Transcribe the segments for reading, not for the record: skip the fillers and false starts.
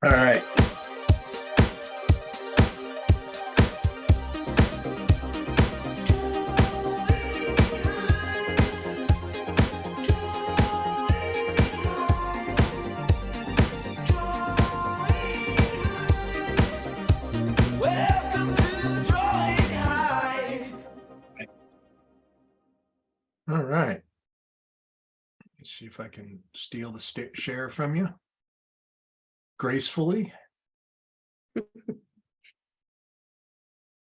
All right. Welcome to Drawing Hive. All right. Let's see if I can steal the share from you gracefully.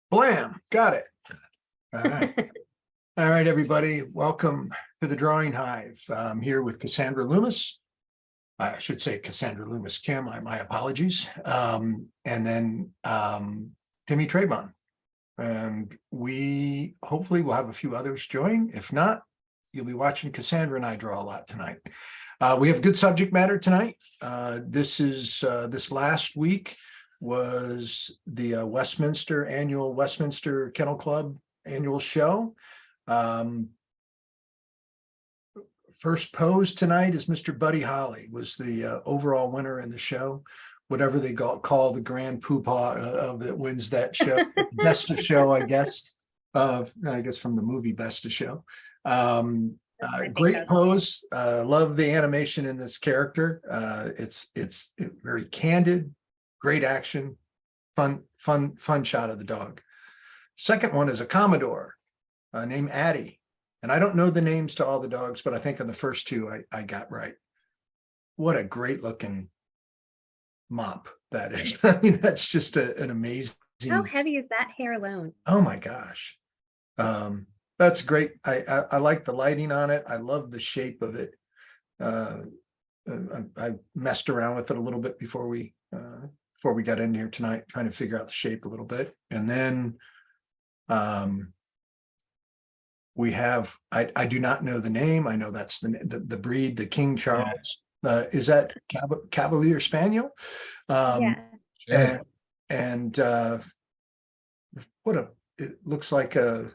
Blam, got it. All right. All right, everybody. Welcome to the Drawing Hive. I'm here with Cassandra Loomis. I should say Cassandra Loomis Kim. My apologies. And then Timmy Trayvon. And we hopefully will have a few others join. If not, you'll be watching Cassandra and I draw a lot tonight. We have good subject matter tonight. This last week was the annual Westminster Kennel Club annual show. First pose tonight is Mr. Buddy Holly, was the overall winner in the show, whatever they call the grand poobah that wins that show. Best of show, I guess, from the movie Best of Show. Great pose. Love the animation in this character. It's very candid, great action, fun shot of the dog. Second one is a Commodore named Addie. And I don't know the names to all the dogs, but I think on the first two I got right. What a great looking mop that is. I mean, that's just an amazing. How heavy is that hair alone? Oh my gosh. That's great. I like the lighting on it. I love the shape of it. I messed around with it a little bit before we got in here tonight, trying to figure out the shape a little bit. And then we have, I do not know the name. I know that's the breed, the King Charles. Is that Cavalier Spaniel? Yeah. And it looks like a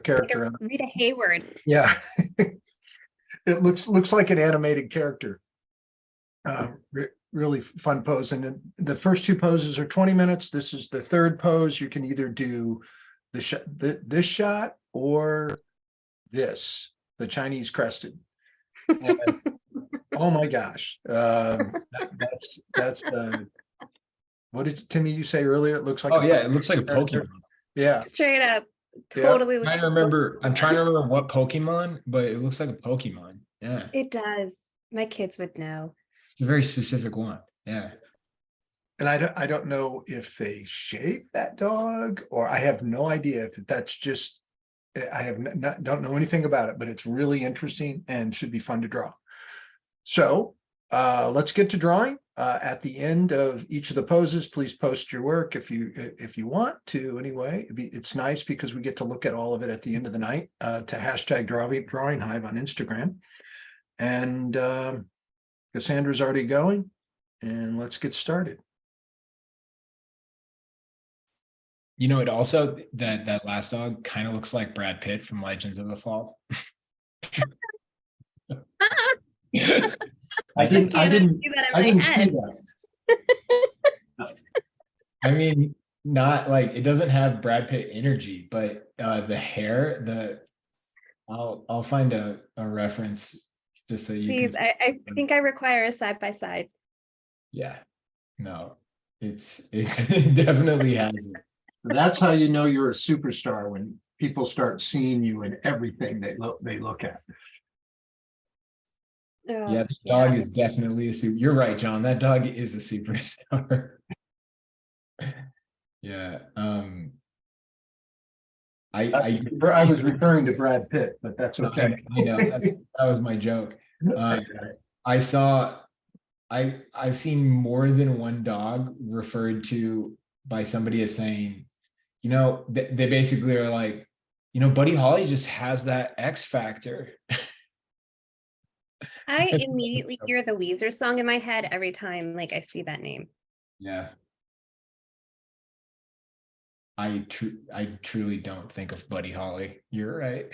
character. Like Rita Hayward. Yeah. It looks like an animated character. Really fun pose. And then the first two poses are 20 minutes. This is the third pose. You can either do this shot or this, the Chinese crested. And, oh my gosh. That's what did Timmy you say earlier? It looks like it looks like a Pokemon. Yeah. Straight up. Totally. I'm trying to remember what Pokemon, but it looks like a Pokemon. Yeah. It does. My kids would know. It's a very specific one. Yeah. And I don't know if they shape that dog, or I have no idea if that's just, I don't know anything about it, but it's really interesting and should be fun to draw. So let's get to drawing. At the end of each of the poses, please post your work if you want to. Anyway, it's nice because we get to look at all of it at the end of the night to hashtag Drawing Hive on Instagram. And Cassandra's already going, and let's get started. You know, it also that last dog kind of looks like Brad Pitt from Legends of the Fall. I didn't see that. I mean, not like it doesn't have Brad Pitt energy, but the hair, I'll find a reference just so you Please, can. I think I require a side-by-side. Yeah, no, it definitely has it. That's how you know you're a superstar, when people start seeing you in everything they look at. Yeah, the dog is definitely a super. You're right, John. That dog is a superstar. Yeah. I was referring to Brad Pitt, but that's okay. I know that was my joke. I've seen more than one dog referred to by somebody as saying, they basically are like, Buddy Holly just has that X factor. I immediately hear the Weezer song in my head every time I see that name. Yeah. I truly don't think of Buddy Holly. You're right.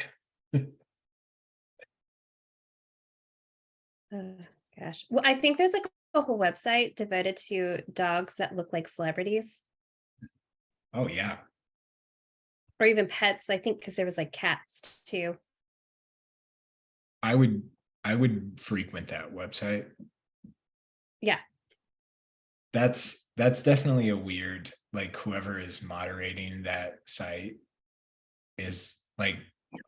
Gosh. Well, I think there's a whole website devoted to dogs that look like celebrities Oh yeah. or even pets. I think because there was like cats too. I would frequent that website. Yeah. That's definitely a weird, like whoever is moderating that site is like,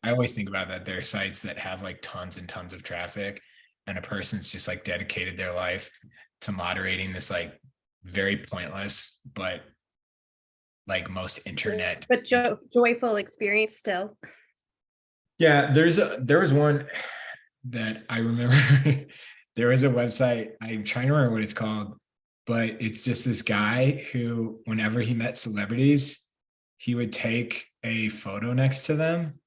I always think about that. There are sites that have like tons and tons of traffic, and a person's just like dedicated their life to moderating this like very pointless, but like most internet. But joyful experience still. Yeah, there was one that I remember. There was a website, I'm trying to remember what it's called, but it's just this guy who, whenever he met celebrities, he would take a photo next to them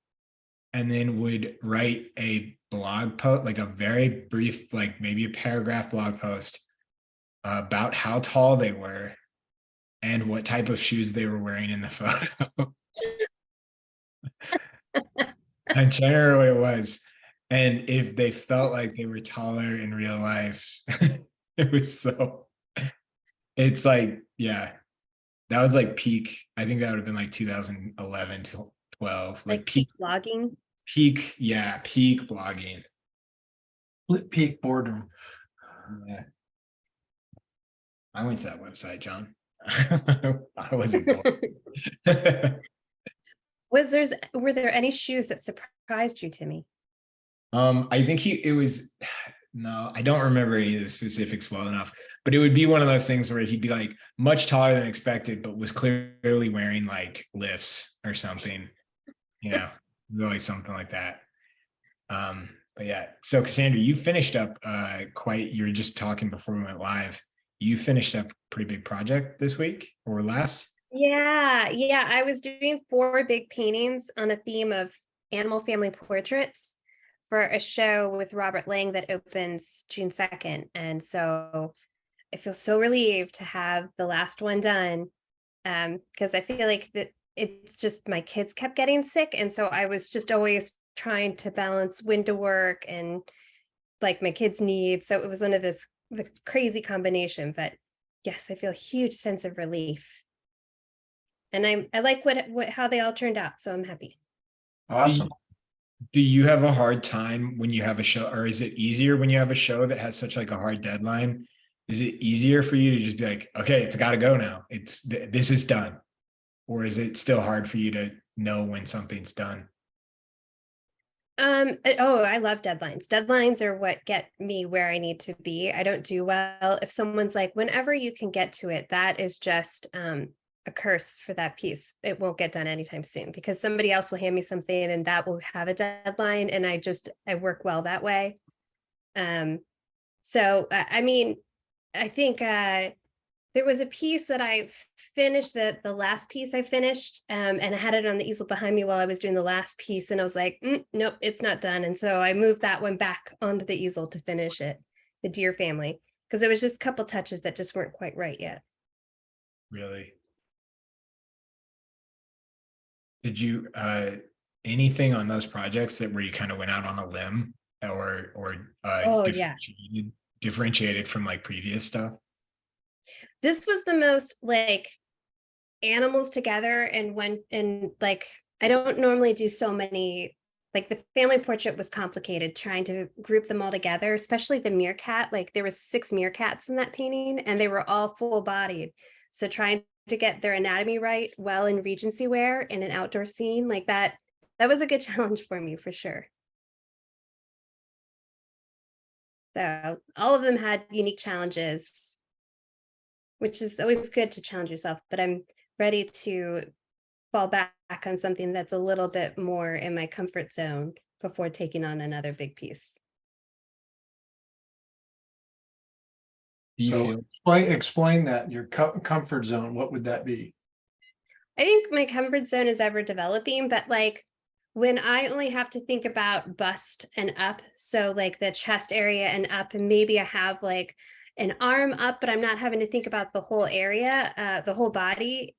and then would write a blog post, like a very brief, like maybe a paragraph blog post about how tall they were and what type of shoes they were wearing in the photo. I'm trying to remember what it was. And if they felt like they were taller in real life, it was so, it's like, yeah, that was like peak. I think that would have been like 2011 to 12, Like like peak, peak blogging. yeah, peak blogging. Peak boredom. Yeah. I went to that website, John. I wasn't bored. Were there any shoes that surprised you, Timmy? I think it was, no, I don't remember any of the specifics well enough, but it would be one of those things where he'd be like much taller than expected, but was clearly wearing like lifts or something, really something like that. But yeah, so Cassandra, you finished up you were just talking before we went live. You finished up a pretty big project this week or last? Yeah. I was doing 4 big paintings on a theme of animal family portraits for a show with Robert Lang that opens June 2nd. And so I feel so relieved to have the last one done. Because I feel like that it's just my kids kept getting sick. And so I was just always trying to balance window work and like my kids' needs. So it was one of the crazy combination. But yes, I feel a huge sense of relief. And I like what how they all turned out. So I'm happy. Awesome. Do you have a hard time when you have a show, or is it easier when you have a show that has such like a hard deadline? Is it easier for you to just be like, okay, it's got to go now. This is done, or is it still hard for you to know when something's done? Oh, I love deadlines. Deadlines are what get me where I need to be. I don't do well if someone's like, whenever you can get to it, that is just a curse for that piece. It won't get done anytime soon because somebody else will hand me something and that will have a deadline. And I work well that way. So I mean, I think there was a piece that I finished, the last piece I finished, and I had it on the easel behind me while I was doing the last piece, and I was like, nope, it's not done. And so I moved that one back onto the easel to finish it, the Deer family, because there was just a couple touches that just weren't quite right yet. Really? Did you anything on those projects that where you kind of went out on a limb or Oh yeah. differentiated from like previous stuff? This was the most like animals together and like I don't normally do so many, like the family portrait was complicated trying to group them all together, especially the meerkat. Like there was 6 meerkats in that painting and they were all full bodied. So trying to get their anatomy right well in Regency wear in an outdoor scene like that was a good challenge for me for sure. So all of them had unique challenges, which is always good to challenge yourself, but I'm ready to fall back on something that's a little bit more in my comfort zone before taking on another big piece. Do you So feel explain that, your comfort zone, what would that be? I think my comfort zone is ever developing, but like when I only have to think about bust and up, so like the chest area and up, and maybe I have like an arm up, but I'm not having to think about the whole area, the whole body.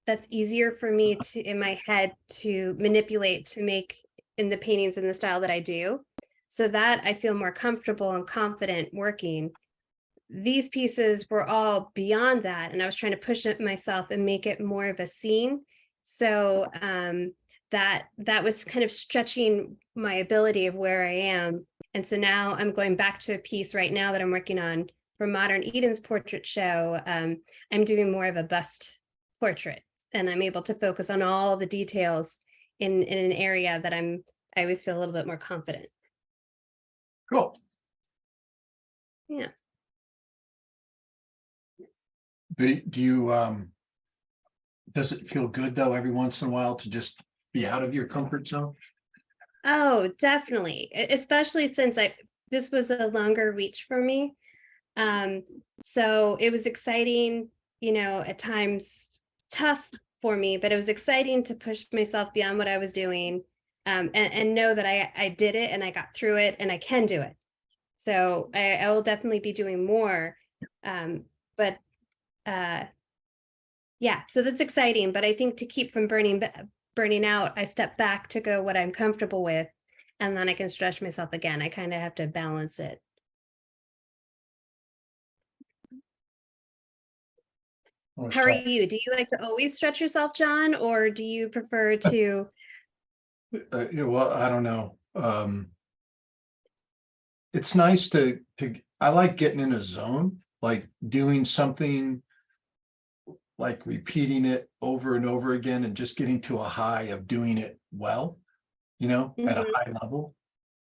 That's easier for me to in my head to manipulate to make in the paintings in the style that I do. So that I feel more comfortable and confident working. these pieces were all beyond that, and I was trying to push it myself and make it more of a scene. So that was kind of stretching my ability of where I am. And so now I'm going back to a piece right now that I'm working on for Modern Eden's portrait show. I'm doing more of a bust portrait, and I'm able to focus on all the details in an area that I always feel a little bit more confident. Cool. Yeah. Do you, does it feel good though, every once in a while to just be out of your comfort zone? Oh, definitely. Especially since this was a longer reach for me. So it was exciting, at times tough for me, but it was exciting to push myself beyond what I was doing, and know that I did it and I got through it and I can do it. So I will definitely be doing more. But yeah, so that's exciting. But I think to keep from burning out, I step back to go what I'm comfortable with, and then I can stretch myself again. I kind of have to balance it. How are you? Do you like to always stretch yourself, John, or do you prefer to? Well, I don't know. It's nice I like getting in a zone, like doing something, like repeating it over and over again and just getting to a high of doing it well, at a Mhm. high level.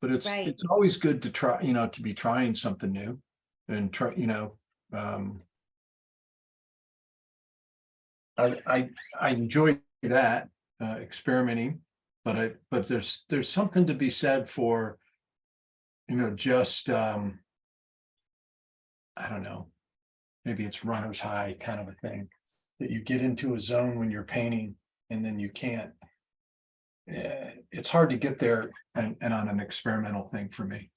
But it's Right. always good to try, to be trying something new and try, I enjoy that, experimenting, but there's something to be said for, just, I don't know, maybe it's runner's high kind of a thing, that you get into a zone when you're painting and then you can't. It's hard to get there and on an experimental thing for me.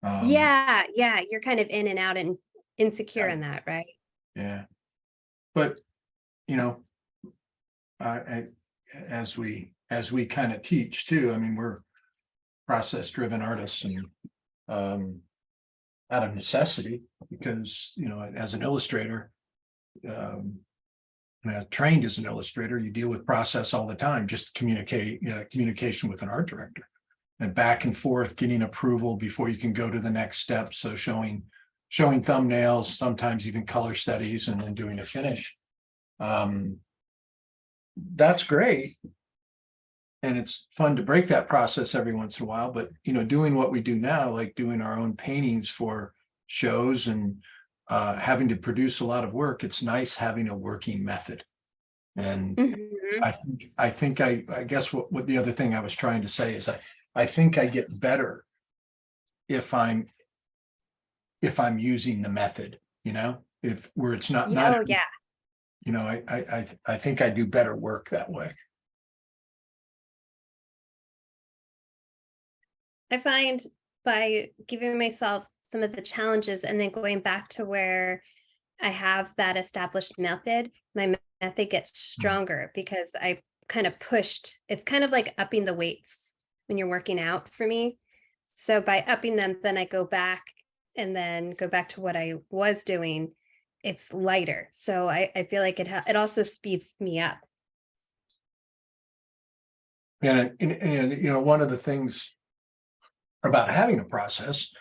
Yeah, yeah, you're kind of in and out and insecure Yeah. in that, right? Yeah, but you know, I as we kind of teach too. I mean, we're process-driven artists, and out of necessity, because as an illustrator, um, trained as an illustrator, you deal with process all the time. Just communication with an art director, and back and forth, getting approval before you can go to the next step. So showing thumbnails, sometimes even color studies, and then doing a finish. That's great. And it's fun to break that process every once in a while, but doing what we do now, like doing our own paintings for shows and having to produce a lot of work, it's nice having a working method. And Mhm. I guess what the other thing I was trying to say is I think I get better if I'm using the method, if where it's not Oh, yeah. I think I do better work that way. I find by giving myself some of the challenges and then going back to where I have that established method, my method gets stronger because I kind of pushed. It's kind of like upping the weights when you're working out for me. So by upping them, then I go back and then go back to what I was doing. It's lighter. So I feel like it also speeds me up. And one of the things about having a process,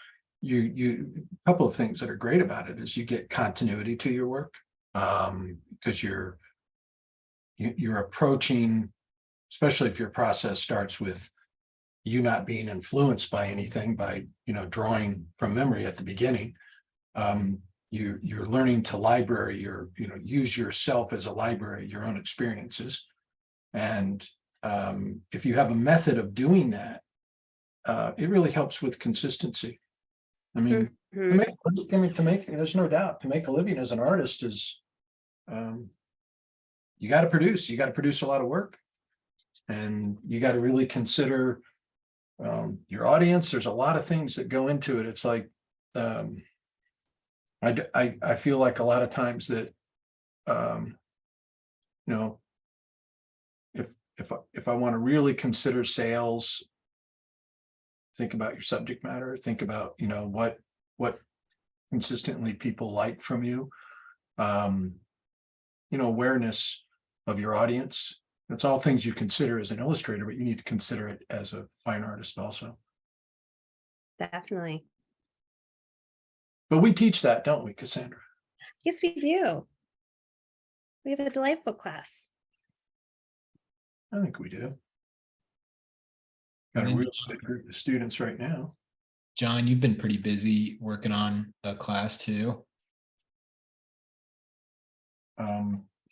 a couple of things that are great about it is you get continuity to your work, because you're approaching, especially if your process starts with you not being influenced by anything, by drawing from memory at the beginning. You're learning to library use yourself as a library, your own experiences. And if you have a method of doing that, it really helps with consistency. I mean, Mhm. there's no doubt, to make a living as an artist is, you got to produce a lot of work, and you got to really consider your audience. There's a lot of things that go into it. It's like, I feel like a lot of times that, you know, if I want to really consider sales, think about your subject matter, think about, what consistently people like from you. Awareness of your audience. That's all things you consider as an illustrator, but you need to consider it as a fine artist also. Definitely. But we teach that, don't we, Cassandra? Yes, we do. We have a delightful class. I think we do. Got a And then, really good group of students right now. John, you've been pretty busy working on a class too.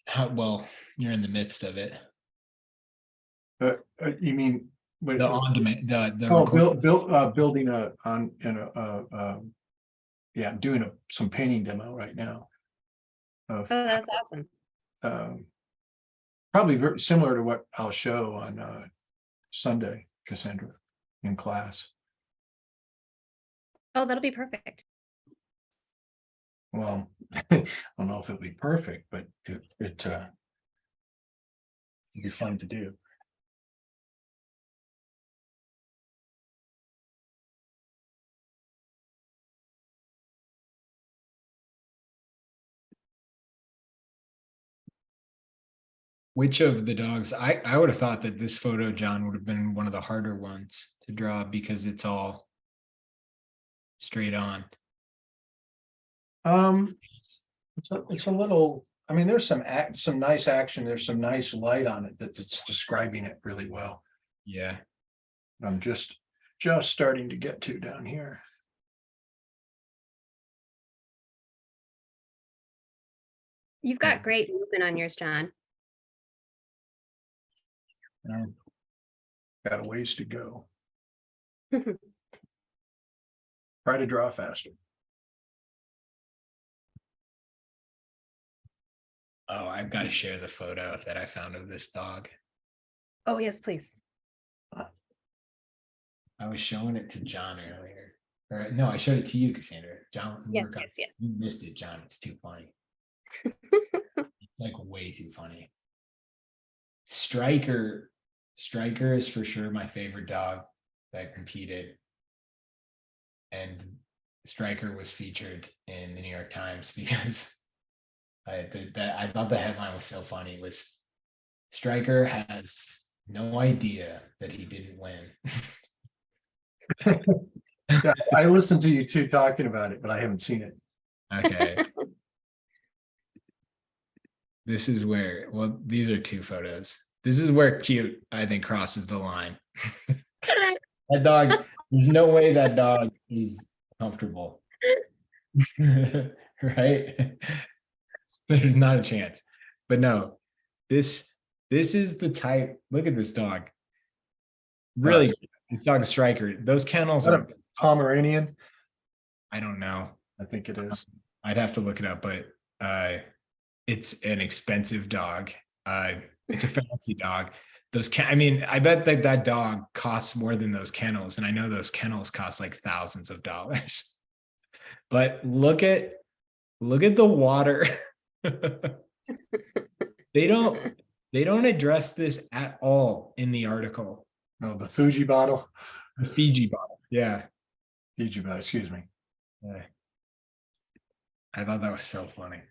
How well, you're in the midst of it. You mean The on demand, the oh, record- building doing some painting demo right now. Oh, that's awesome. Probably very similar to what I'll show on Sunday, Cassandra, in class. Oh, that'll be perfect. Well, I don't know if it'll be perfect, but it'll be fun to do. which of the dogs? I would have thought that this photo, John, would have been one of the harder ones to draw because it's all straight on. It's a little. I mean, there's some nice action. There's some nice light on it that's describing it really well. Yeah. I'm just starting to get to down here. You've got great movement on yours, John. Got a ways to go. Try to draw faster. Oh, I've got to share the photo that I found of this dog. Oh, yes, please. I was showing it to John earlier. Or no, I showed it to you, Cassandra. John, Yes, yes. you missed it, John. It's too funny. It's like way too funny. Striker is for sure my favorite dog that competed. And Striker was featured in the New York Times because I thought the headline was so funny. It was Striker has no idea that he didn't win. Yeah, I listened to you two talking about it, but I haven't seen it. Okay. This is where, well, these are two photos. This is where cute, I think, crosses the line. That dog, there's no way that dog is comfortable. Right? There's not a chance. But no, this is the type. Look at this dog. Really, this dog is Striker. Those kennels Is that are, a Pomeranian? I don't know. I think it is. I'd have to look it up, but it's an expensive dog. It's a fancy dog. I mean, I bet that dog costs more than those kennels, and I know those kennels cost like thousands of dollars. But look at the water. They don't address this at all in the article. No, the Fuji bottle. The Fiji bottle. Yeah. Fiji bottle, excuse me. Yeah. I thought that was so funny.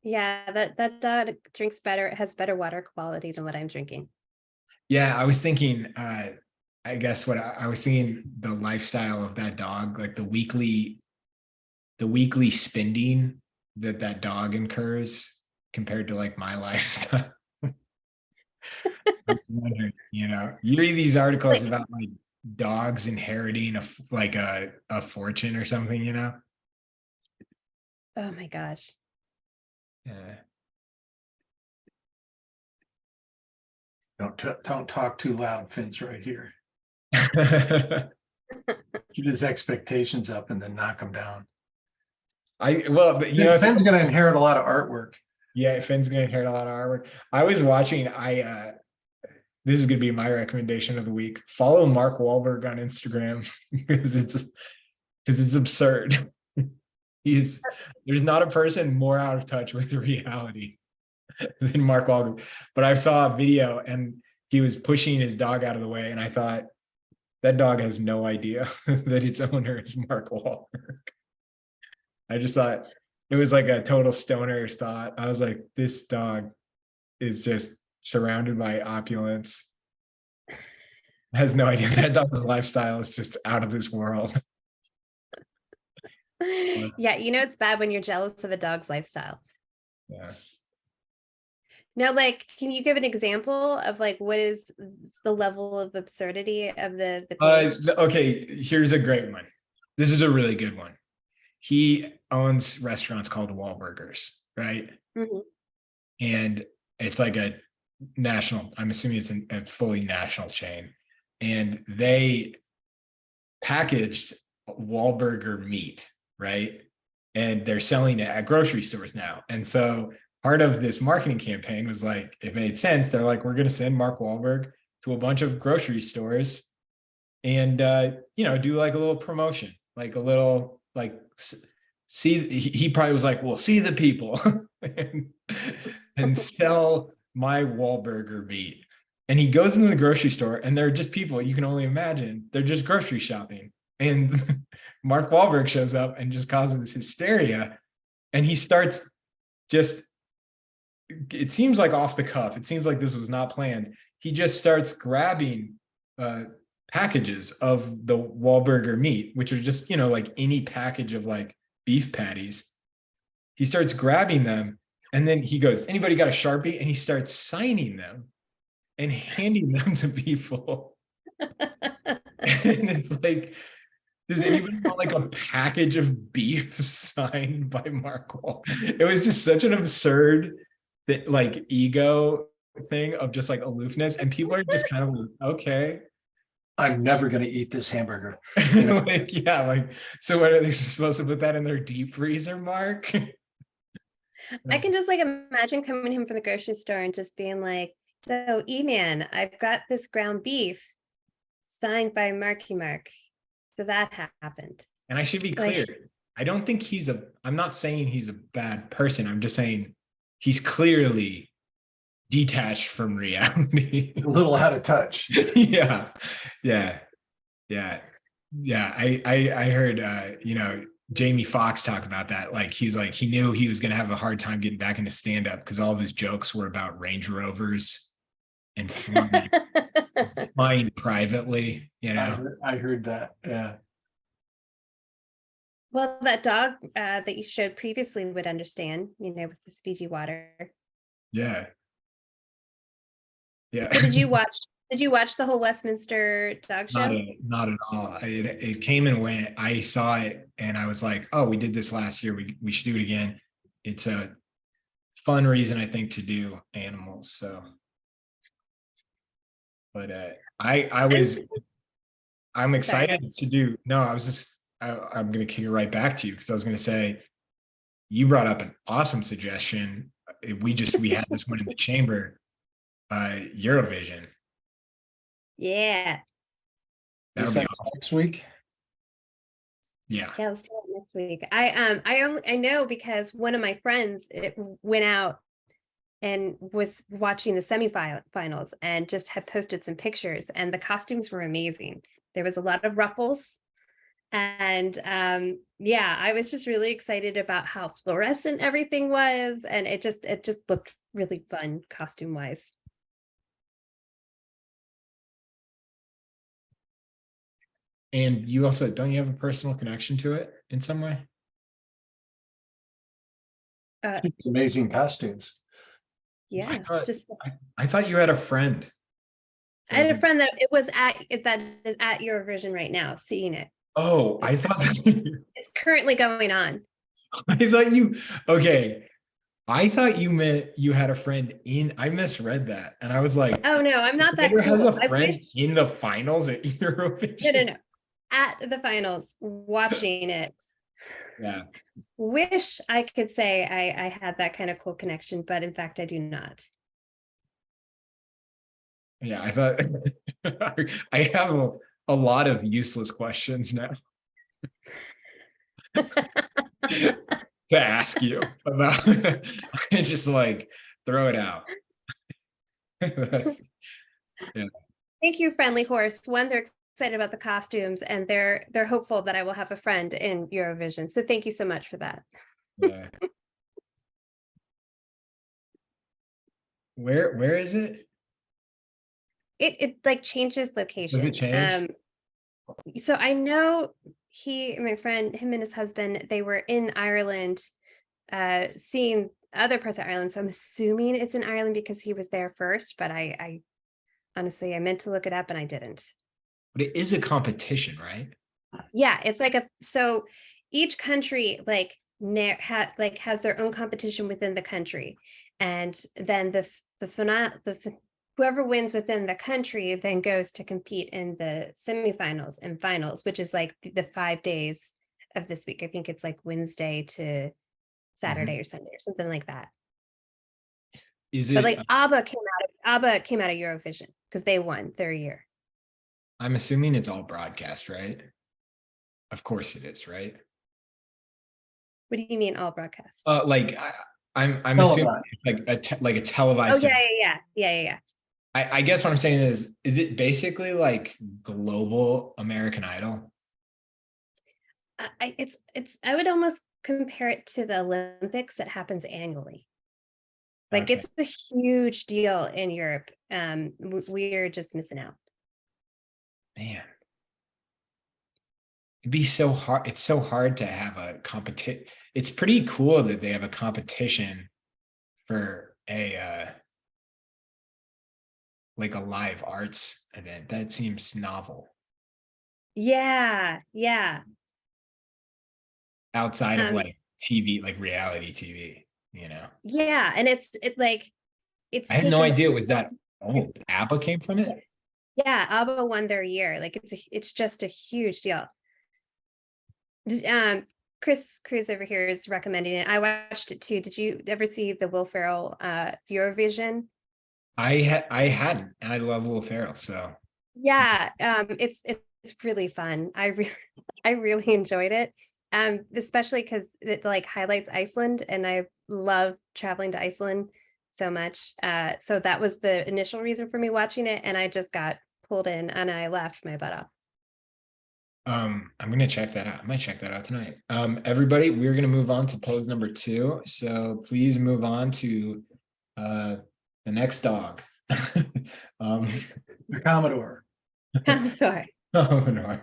Yeah, that dog drinks better. It has better water quality than what I'm drinking. Yeah, I was thinking, I guess what I was thinking, the lifestyle of that dog, like the weekly spending that dog incurs compared to like my lifestyle. You know, you read these articles about like dogs inheriting a fortune or something, you know? Oh my gosh. Yeah. Don't talk too loud. Finn's right here. Keep his expectations up and then knock them down. But, you know, Finn's going to inherit a lot of artwork. yeah, Finn's gonna inherit a lot of artwork. I was watching, this is gonna be my recommendation of the week. Follow Mark Wahlberg on Instagram because it's absurd. There's not a person more out of touch with reality than Mark Wahlberg. But I saw a video and he was pushing his dog out of the way, and I thought, that dog has no idea that its owner is Mark Wahlberg. I just thought it was like a total stoner thought. I was like, this dog is just surrounded by opulence. Has no idea that dog's lifestyle is just out of this world. Yeah, it's bad when you're jealous of a dog's lifestyle. Yeah. Now, like, can you give an example of like what is the level of absurdity of the page? Okay, here's a great one. This is a really good one. He owns restaurants called Wahlburgers, right? Mhm. And it's like a national, I'm assuming it's a fully national chain. And they packaged Wahlburger meat, right? And they're selling it at grocery stores now. And so part of this marketing campaign was like, it made sense. They're like, we're going to send Mark Wahlberg to a bunch of grocery stores and, do like a little promotion, like a little, like, see, he probably was like, well, see the people and sell my Wahlburger meat. And he goes into the grocery store and there are just people you can only imagine. They're just grocery shopping. And Mark Wahlberg shows up and just causes hysteria. And he starts just, it seems like off the cuff. It seems like this was not planned. He just starts grabbing packages of the Wahlburger meat, which are just, like any package of like beef patties. He starts grabbing them and then he goes, anybody got a Sharpie? And he starts signing them and handing them to people. And it's like, does anybody want like a package of beef signed by Mark Wahlberg? It was just such an absurd like ego thing of just like aloofness. And people are just kind of like, okay. I'm never going to eat this hamburger. Like, yeah, like, so what are they supposed to put that in their deep freezer, Mark? I can just like imagine coming home from the grocery store and just being like, so E-Man, I've got this ground beef signed by Marky Mark. So that happened. And I should be clear. I don't think I'm not saying he's a bad person. I'm just saying he's clearly detached from reality. A little out of touch. Yeah. I heard, Jamie Foxx talk about that. Like, he's like, he knew he was going to have a hard time getting back into stand-up because all of his jokes were about Range Rovers and flying privately, I heard that. Yeah. Well, that dog that you showed previously would understand, with the Fiji water. Yeah. So did you watch the whole Westminster dog show? Not at all. It came and went. I saw it and I was like, oh, we did this last year. We should do it again. It's a fun reason, I think, to do animals. So, but I'm excited to do. No, I'm going to kick it right back to you because I was going to say, you brought up an awesome suggestion. We had this one in the chamber, Eurovision. Yeah. That'll be awesome. Next week. Yeah. Yeah, let's do it next week. I know because one of my friends went out and was watching the semifinals and just had posted some pictures and the costumes were amazing. There was a lot of ruffles. And I was just really excited about how fluorescent everything was. And it just looked really fun costume wise. And you also, don't you have a personal connection to it in some way? Amazing costumes. Yeah. I thought you had a friend. I had a friend that is at Eurovision right now, seeing it. Oh, I thought it's currently going on. I thought you meant you had a friend I misread that. And I was like, oh no, I'm not that cool. Has a I friend in the finals at Eurovision? No. At the finals, watching it. Yeah. Wish I could say I had that kind of cool connection, but in fact, I do not. Yeah, I thought I have a lot of useless questions now to ask you about. Just like throw it out. Yeah. Thank you, Friendly Horse. One, they're excited about the costumes, and they're hopeful that I will have a friend in Eurovision. So thank you so much for that. Yeah. Where is it? It like changes Does location. it change? So I know my friend, him and his husband, they were in Ireland, seeing other parts of Ireland. So I'm assuming it's in Ireland because he was there first, but I honestly, I meant to look it up and I didn't. But it is a competition, right? Yeah, it's like so each country like has their own competition within the country, and then whoever wins within the country then goes to compete in the semifinals and finals, which is like the 5 days of this week. I think it's like Wednesday to Saturday or Sunday or something like that. Is But it? like ABBA came out of Eurovision because they won their year. I'm assuming it's all broadcast, right? Of course it is, right? What do you mean all broadcast? Like I'm assuming it's like a Oh televised. yeah. I guess what I'm saying is it basically like global American Idol? I would almost compare it to the Olympics that happens annually. Like Okay. it's a huge deal in Europe. We're just missing out. Man. It'd be so hard. It's so hard to have a competition. It's pretty cool that they have a competition for a like a live arts event. That seems novel Yeah. outside of Um, like TV, like reality TV, yeah. And it's I had no taken idea so it was that old. ABBA came from it. yeah, ABBA won their year. Like it's just a huge deal. Chris Cruz over here is recommending it. I watched it too. Did you ever see the Will Ferrell Eurovision? I hadn't, and I love Will Ferrell, so Yeah, it's really fun. I really enjoyed it. Especially because it like highlights Iceland, and I love traveling to Iceland so much. So that was the initial reason for me watching it, and I just got pulled in and I laughed my butt off. I'm gonna check that out. I might check that out tonight. Everybody, we're gonna move on to pose number 2. So please move on to the next dog. The Commodore. Sure. Oh no.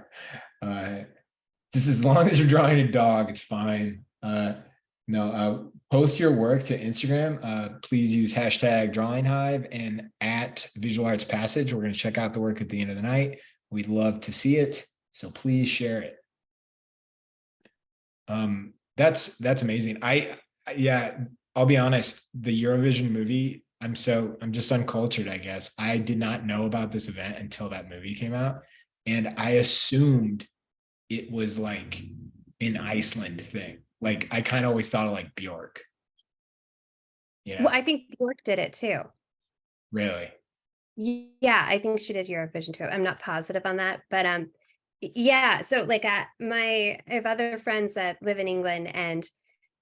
Just as long as you're drawing a dog, it's fine. No, post your work to Instagram. Please use hashtag drawing hive and at Visual Arts Passage. We're going to check out the work at the end of the night. We'd love to see it. So please share it. That's amazing. Yeah, I'll be honest, the Eurovision movie, I'm just uncultured, I guess. I did not know about this event until that movie came out. And I assumed it was like an Iceland thing. Like I kind of always thought of like Bjork. Well, I think Bjork did it too. Really? Yeah, I think she did Eurovision too. I'm not positive on that, but yeah. So like I have other friends that live in England, and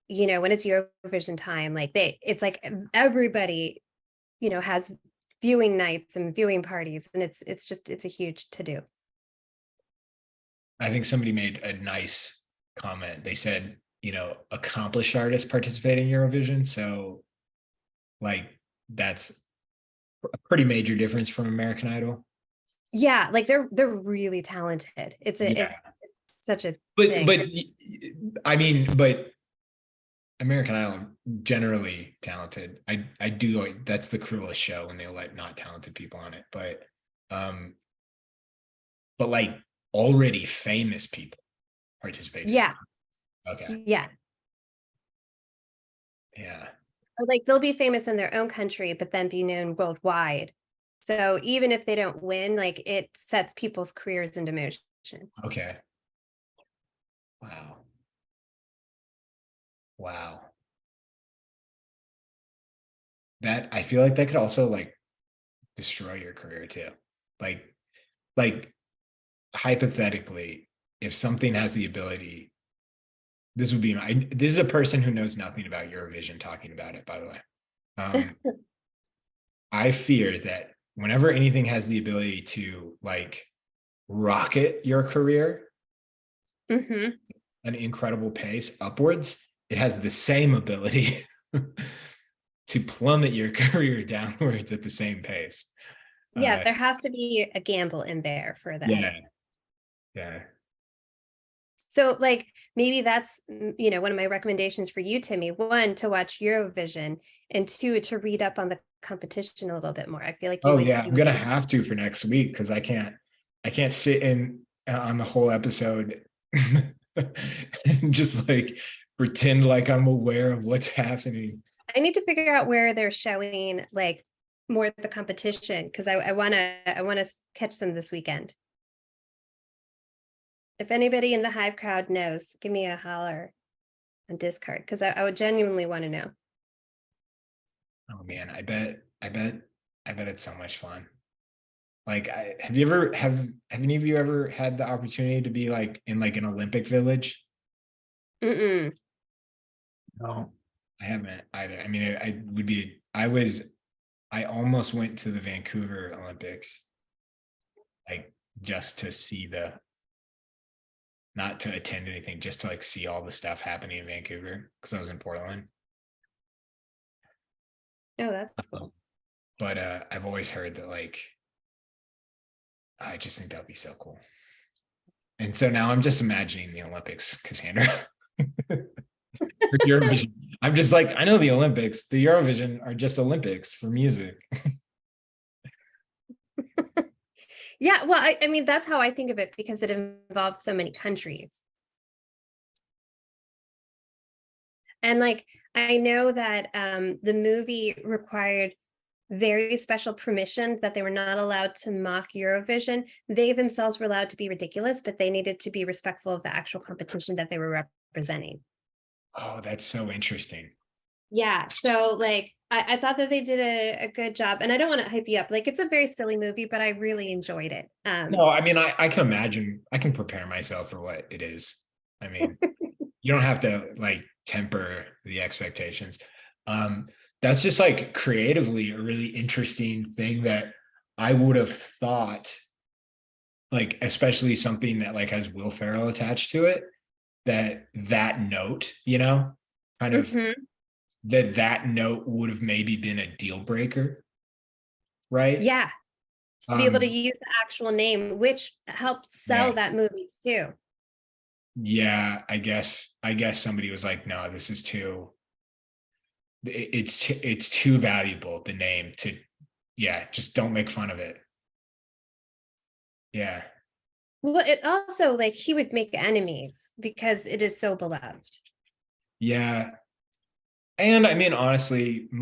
when it's Eurovision time, like it's like everybody, has viewing nights and viewing parties, and it's a huge to do. I think somebody made a nice comment. They said, accomplished artists participate in Eurovision. So like that's a pretty major difference from American Idol. Yeah, like they're really talented. It's such a thing. But I mean, but American Idol generally talented. I do that's the cruelest show when they let not talented people on it. But like already famous people participate. Yeah. Okay. Yeah. Yeah. Or like they'll be famous in their own country, but then be known worldwide. So even if they don't win, like it sets people's careers into motion. Okay. Wow. Wow. That I feel like that could also like destroy your career too. Like hypothetically, if something has the ability, this is a person who knows nothing about Eurovision talking about it, by the way. I fear that whenever anything has the ability to like rocket your career Hmm. an incredible pace upwards, it has the same ability to plummet your career downwards at the same pace. Yeah, there has to be a gamble in there for that. Yeah. Yeah. So like maybe that's one of my recommendations for you, Timmy. One, to watch Eurovision, and two, to read up on the competition a little bit more. I feel like Oh yeah, you I'm would gonna do. have to for next week because I can't sit in on the whole episode and just like pretend like I'm aware of what's happening. I need to figure out where they're showing like more of the competition, because I wanna catch them this weekend. If anybody in the Hive crowd knows, give me a holler on Discord, because I would genuinely want to know. Oh man, I bet it's so much fun. Like, have any of you ever had the opportunity to be like in like an Olympic village? Mm-mm. No. I haven't either. I mean, I almost went to the Vancouver Olympics, like just to see not to attend anything, just to like see all the stuff happening in Vancouver because I was in Portland. Oh, that's cool. But I've always heard that like I just think that would be so cool. And so now I'm just imagining the Olympics, Cassandra. For Eurovision. I'm just like, I know the Olympics, the Eurovision are just Olympics for music. Yeah, well, I mean, that's how I think of it, because it involves so many countries. And like, I know that the movie required very special permission, that they were not allowed to mock Eurovision. They themselves were allowed to be ridiculous, but they needed to be respectful of the actual competition that they were representing. Oh, that's so interesting. Yeah, so like I thought that they did a good job, and I don't want to hype you up. Like, it's a very silly movie, but I really enjoyed it. No, I mean, I can imagine, I can prepare myself for what it is. I mean, you don't have to like temper the expectations. That's just like creatively a really interesting thing that I would have thought, like, especially something that like has Will Ferrell attached to it, that note, kind of Mhm. that note would have maybe been a deal breaker, right? Yeah, to be able to Um, use the actual name, which helped yeah, sell that movie too. yeah, I guess somebody was like, no, this is it's too valuable, the name, to, yeah, just don't make fun of it. Yeah. Well, it also, like, he would make enemies because it is so beloved. Yeah. And I mean, honestly, actually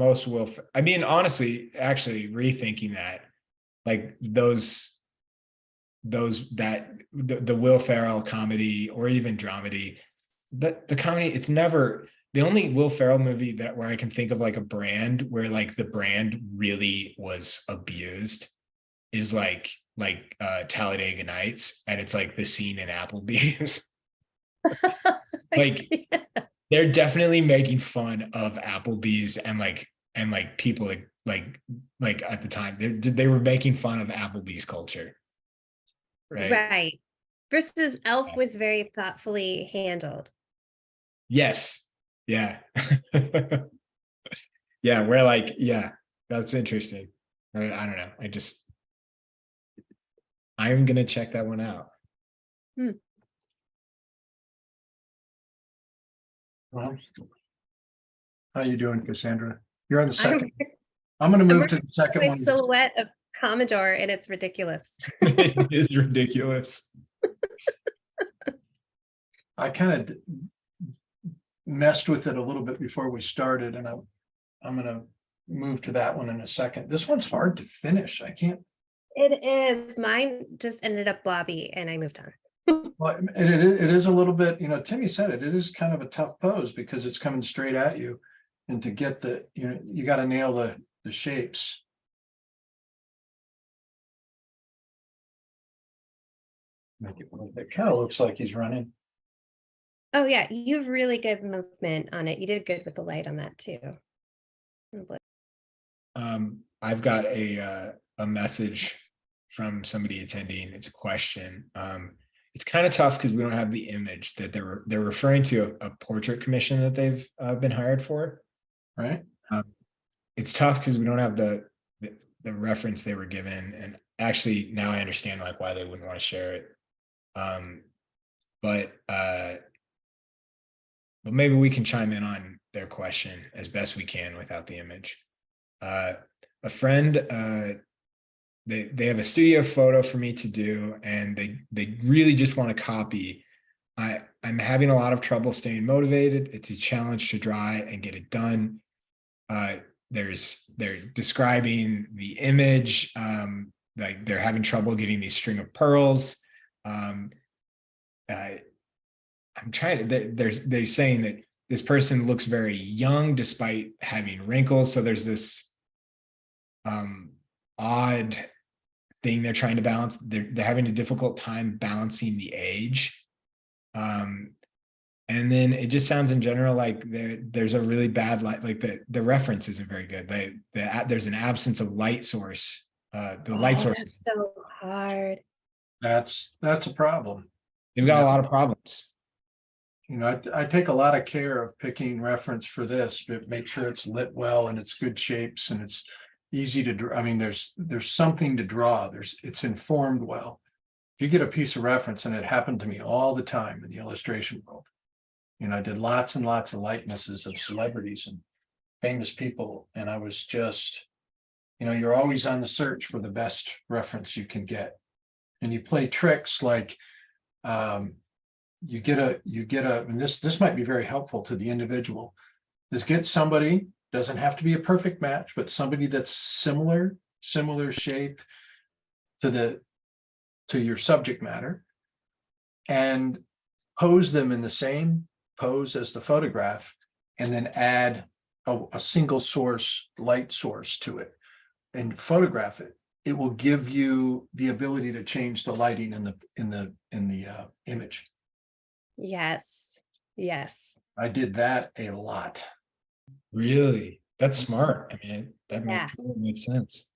rethinking that, like the Will Ferrell comedy or even dramedy, the comedy, it's never the only Will Ferrell movie that where I can think of like a brand where like the brand really was abused is like Talladega Nights, and it's like the scene in Applebee's. Like they're definitely making fun of Applebee's and like people like at the time they were making fun of Applebee's culture, right? Right. Versus Elf was very thoughtfully handled. Yes. Yeah. Yeah, we're like, yeah, that's interesting. I don't know. I'm gonna check that one out. Well, how you doing, Cassandra? You're on the I'm, second. I'm gonna I'm move to the second my one. silhouette of Commodore, and it's ridiculous. It is ridiculous. I kind of messed with it a little bit before we started, and I'm gonna move to that one in a second. This one's hard to finish. I can't. It is. Mine just ended up blobby, and I moved on. Well, it is a little bit, Timmy said it is kind of a tough pose because it's coming straight at you. And to get you got to nail the shapes. It kind of looks like he's running. Oh yeah, you have really good movement on it. You did good with the light on that too. I've got a message from somebody attending. It's a question. It's kind of tough because we don't have the image that they're referring to a portrait commission that they've been hired for. Right? It's tough because we don't have the reference they were given, and actually now I understand like why they wouldn't want to share it. But maybe we can chime in on their question as best we can without the image. A friend, they have a studio photo for me to do, and they really just want to copy. I'm having a lot of trouble staying motivated. It's a challenge to draw and get it done. They're describing the image, like they're having trouble getting these string of pearls. I'm trying to, they're saying that this person looks very young despite having wrinkles. So there's this odd thing they're trying to balance. They're having a difficult time balancing the age. And then it just sounds in general like there's a really bad light, like the reference isn't very good. There's an absence of light source. The light source. That's so hard. That's a problem. They've got a lot of problems. You know, I take a lot of care of picking reference for this, but make sure it's lit well and it's good shapes and it's easy to draw. I mean, there's something to draw. It's informed well. If you get a piece of reference, and it happened to me all the time in the illustration world. You know, I did lots and lots of likenesses of celebrities and famous people, and I was just, you know, you're always on the search for the best reference you can get, and you play tricks like, you get a, and this might be very helpful to the individual, is get somebody, doesn't have to be a perfect match, but somebody that's similar shape to your subject matter, and pose them in the same pose as the photograph, and then add a single source, light source to it and photograph it. It will give you the ability to change the lighting in the image. Yes. Yes. I did that a lot. Really? That's smart. I mean, that Yeah. totally makes sense.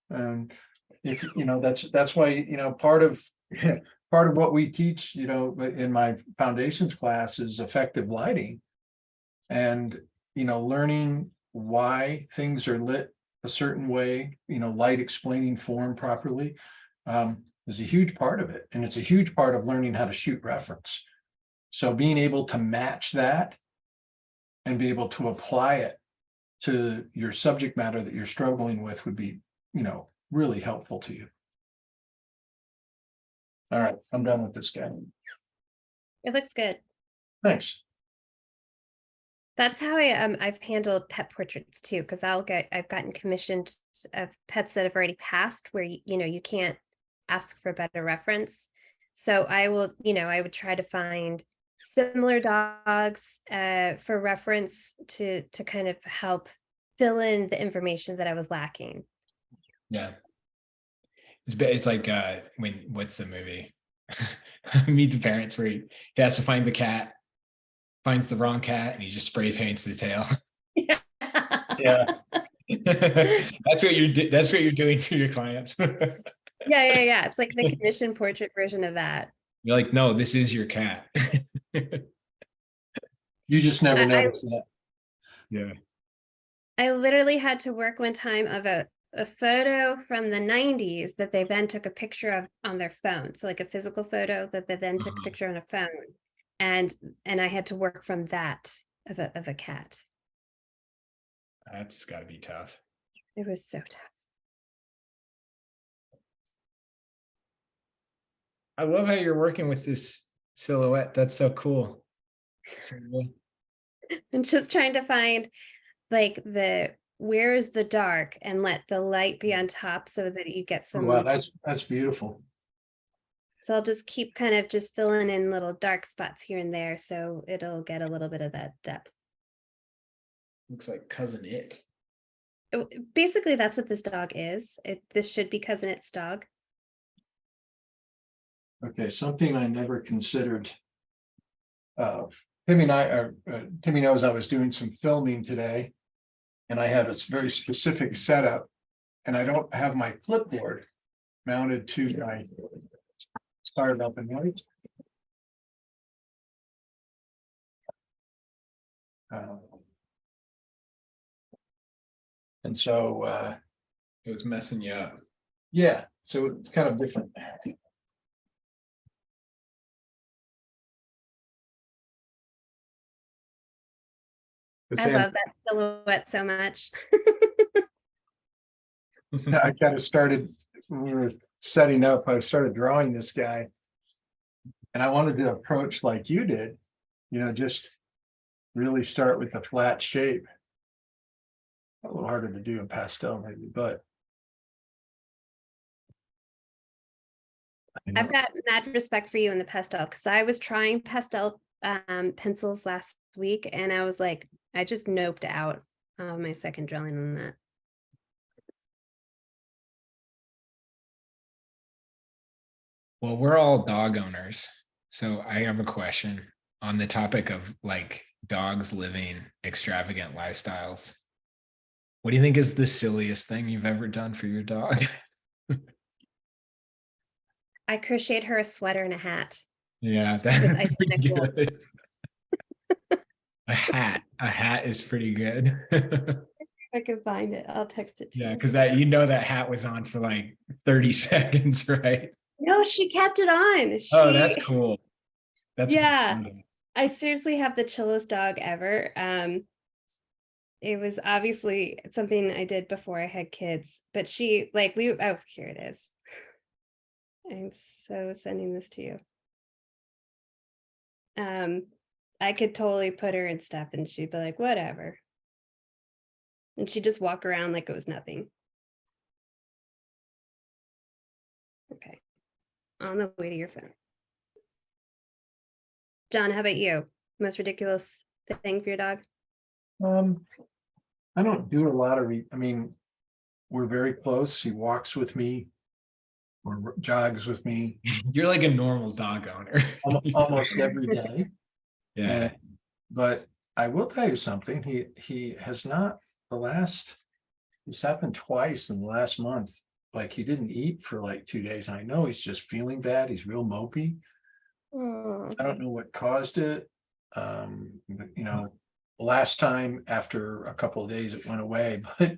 And if you know, that's why, you know, part of what we teach, you know, in my foundations class is effective lighting, and, you know, learning why things are lit a certain way, you know, light explaining form properly, is a huge part of it. And it's a huge part of learning how to shoot reference. So being able to match that and be able to apply it to your subject matter that you're struggling with would be, you know, really helpful to you. All right, I'm done with this guy. It looks good. Thanks. That's how I've handled pet portraits too, because I've gotten commissioned of pets that have already passed where you know you can't ask for better reference. So I would try to find similar dogs for reference to kind of help fill in the information that I was lacking. Yeah. It's like what's the movie? Meet the Parents, where he has to find the cat, finds the wrong cat, and he just spray paints the tail. Yeah. That's what you're doing for your clients. Yeah. It's like the commission portrait version of that. You're like, no, this is your cat. You just never noticed that. Yeah. I literally had to work one time of a photo from the 90s that they then took a picture of on their phone. So like a physical photo that they then took a picture on a phone. And I had to work from that of a cat. That's gotta be tough. It was so tough. I love how you're working with this silhouette. That's so cool. I'm just trying to find like where is the dark and let the light be on top so that you get some. Wow, that's beautiful. So I'll just keep kind of just filling in little dark spots here and there so it'll get a little bit of that depth. Looks like Cousin It. Basically, that's what this dog is. This should be Cousin It's dog. Okay, something I never considered. Timmy knows I was doing some filming today, and I had a very specific setup, and I don't have my clipboard. mounted to my started up and right. And so, It was messing you up. yeah, so it's kind of different. I love that silhouette so much. I kind of started, when we were setting up, I started drawing this guy. And I wanted to approach like you did, just really start with a flat shape. A little harder to do in pastel maybe, but. I've got mad respect for you in the pastel because I was trying pastel pencils last week and I was like, I just noped out my second drawing on that. Well, we're all dog owners. So I have a question on the topic of like dogs living extravagant lifestyles. What do you think is the silliest thing you've ever done for your dog? I crocheted her a sweater and a hat. Yeah, With that's Icelandic wool. good. A hat is pretty good. If I can find it, I'll text it to Yeah, you. because that hat was on for like 30 seconds, right? No, she kept it on. Oh, that's cool. That's Yeah. cool. I seriously have the chillest dog ever. It was obviously something I did before I had kids, but she like oh, here it is. I'm so sending this to you. I could totally put her in stuff and she'd be like, whatever. And she'd just walk around like it was nothing. Okay. On the way to your phone. John, how about you? Most ridiculous thing for your dog? I don't do a lot of, we're very close. He walks with me. Or jogs with me You're like a normal dog owner. almost every day. Yeah. But I will tell you something, he has not it's happened twice in the last month. Like he didn't eat for like 2 days. And I know he's just feeling bad. He's real mopey. Oh. I don't know what caused it. Last time after a couple of days it went away, but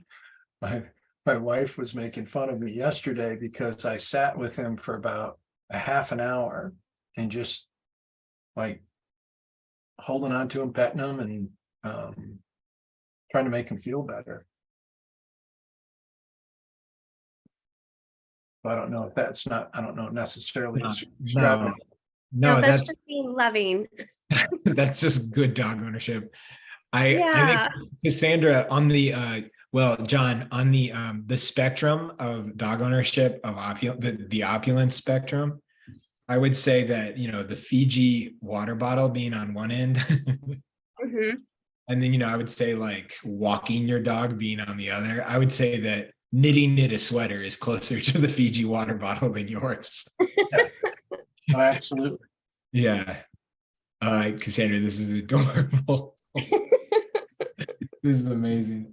my wife was making fun of me yesterday because I sat with him for about a half an hour and just like holding on to him, petting him, and trying to make him feel better. I don't know if I don't know necessarily. No, That's just being loving. that's just good dog ownership. I Yeah. think Cassandra on the John, on the spectrum of dog ownership of the opulence spectrum, I would say that the Fiji water bottle being on one end, Mm-hmm. and then I would say like walking your dog being on the other. I would say that knit a sweater is closer to the Fiji water bottle than yours. Oh, absolutely. Yeah. Cassandra, this is adorable. This is amazing.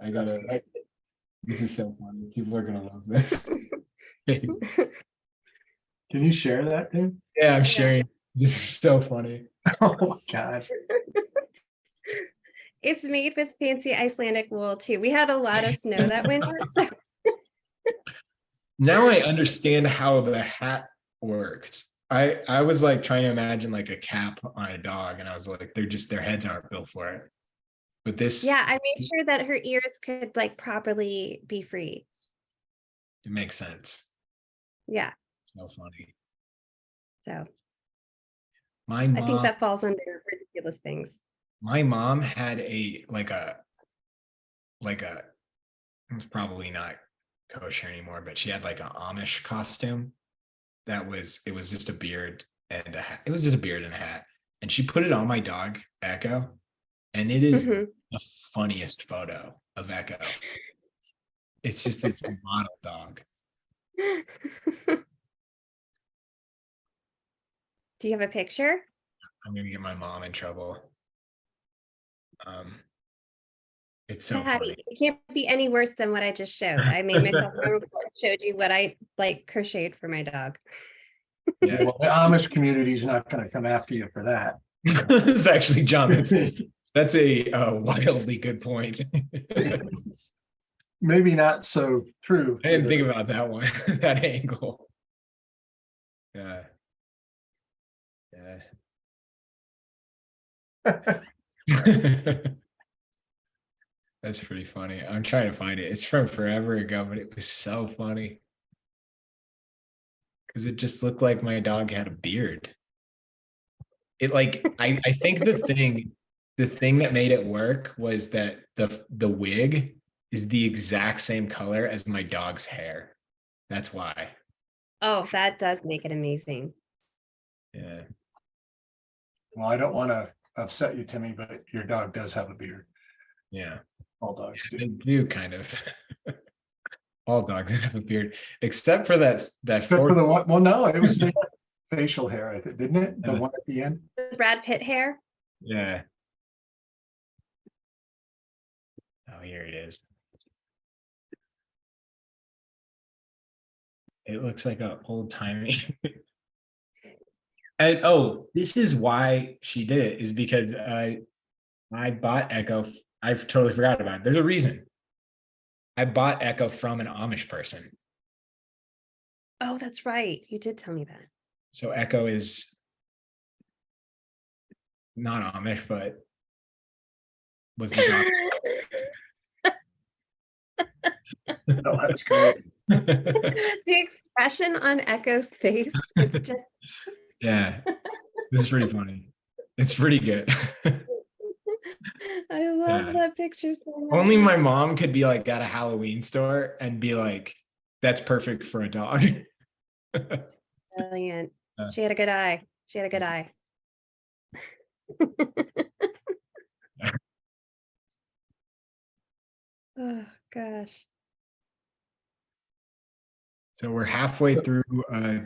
This is so funny. People are gonna love this. Can you share that, dude? Yeah, I'm sharing. This is so funny. Oh my God. It's made with fancy Icelandic wool too. We had a lot of snow that winter. So. Now I understand how the hat worked. I was like trying to imagine like a cap on a dog, and I was like, their heads aren't built for it. But this, Yeah, I made sure that her ears could like properly be free. it makes sense. Yeah. So funny. So My I think mom, that falls under ridiculous things. my mom had like a it's probably not kosher anymore, but she had like an Amish costume it was just a beard and a hat. It was just a beard and a hat. And she put it on my dog, Echo. And it is Mhm. the funniest photo of Echo. It's just a model dog. Do you have a picture? I'm gonna get my mom in trouble. It's so Patty, funny. it can't be any worse than what I just showed. I made myself memorable and showed you what I like crocheted for my dog. Yeah. Well, the Amish community is not going to come after you for that. It's actually, John, that's a wildly good point. Maybe not so true. I didn't think about that one, that angle. Yeah. Yeah. That's pretty funny. I'm trying to find it. It's from forever ago, but it was so funny. Because it just looked like my dog had a beard. It like I think the thing that made it work was that the wig is the exact same color as my dog's hair. That's why. Oh, that does make it amazing. Yeah. Well, I don't want to upset you, Timmy, but your dog does have a beard. Yeah. All dogs They do. do kind of. All dogs have a beard, except for that Except for fourth. the one, well, no, it was the facial hair, I think, didn't it? The Yeah. one at the end. The Brad Pitt hair. Yeah. Oh, here it is. It looks like an old timey. And oh, this is why she did it, is because I bought Echo. I've totally forgot about it. There's a reason. I bought Echo from an Amish person. Oh, that's right. You did tell me that. So Echo is not Amish, but was the No, that's great. dog. The expression on Echo's face, it's just Yeah, this is pretty funny. It's pretty good. I love Yeah. that picture so much. Only my mom could be like at a Halloween store and be like, that's perfect for a dog. Brilliant. Yeah. She had a good eye. She had a good eye. Oh gosh. So we're halfway through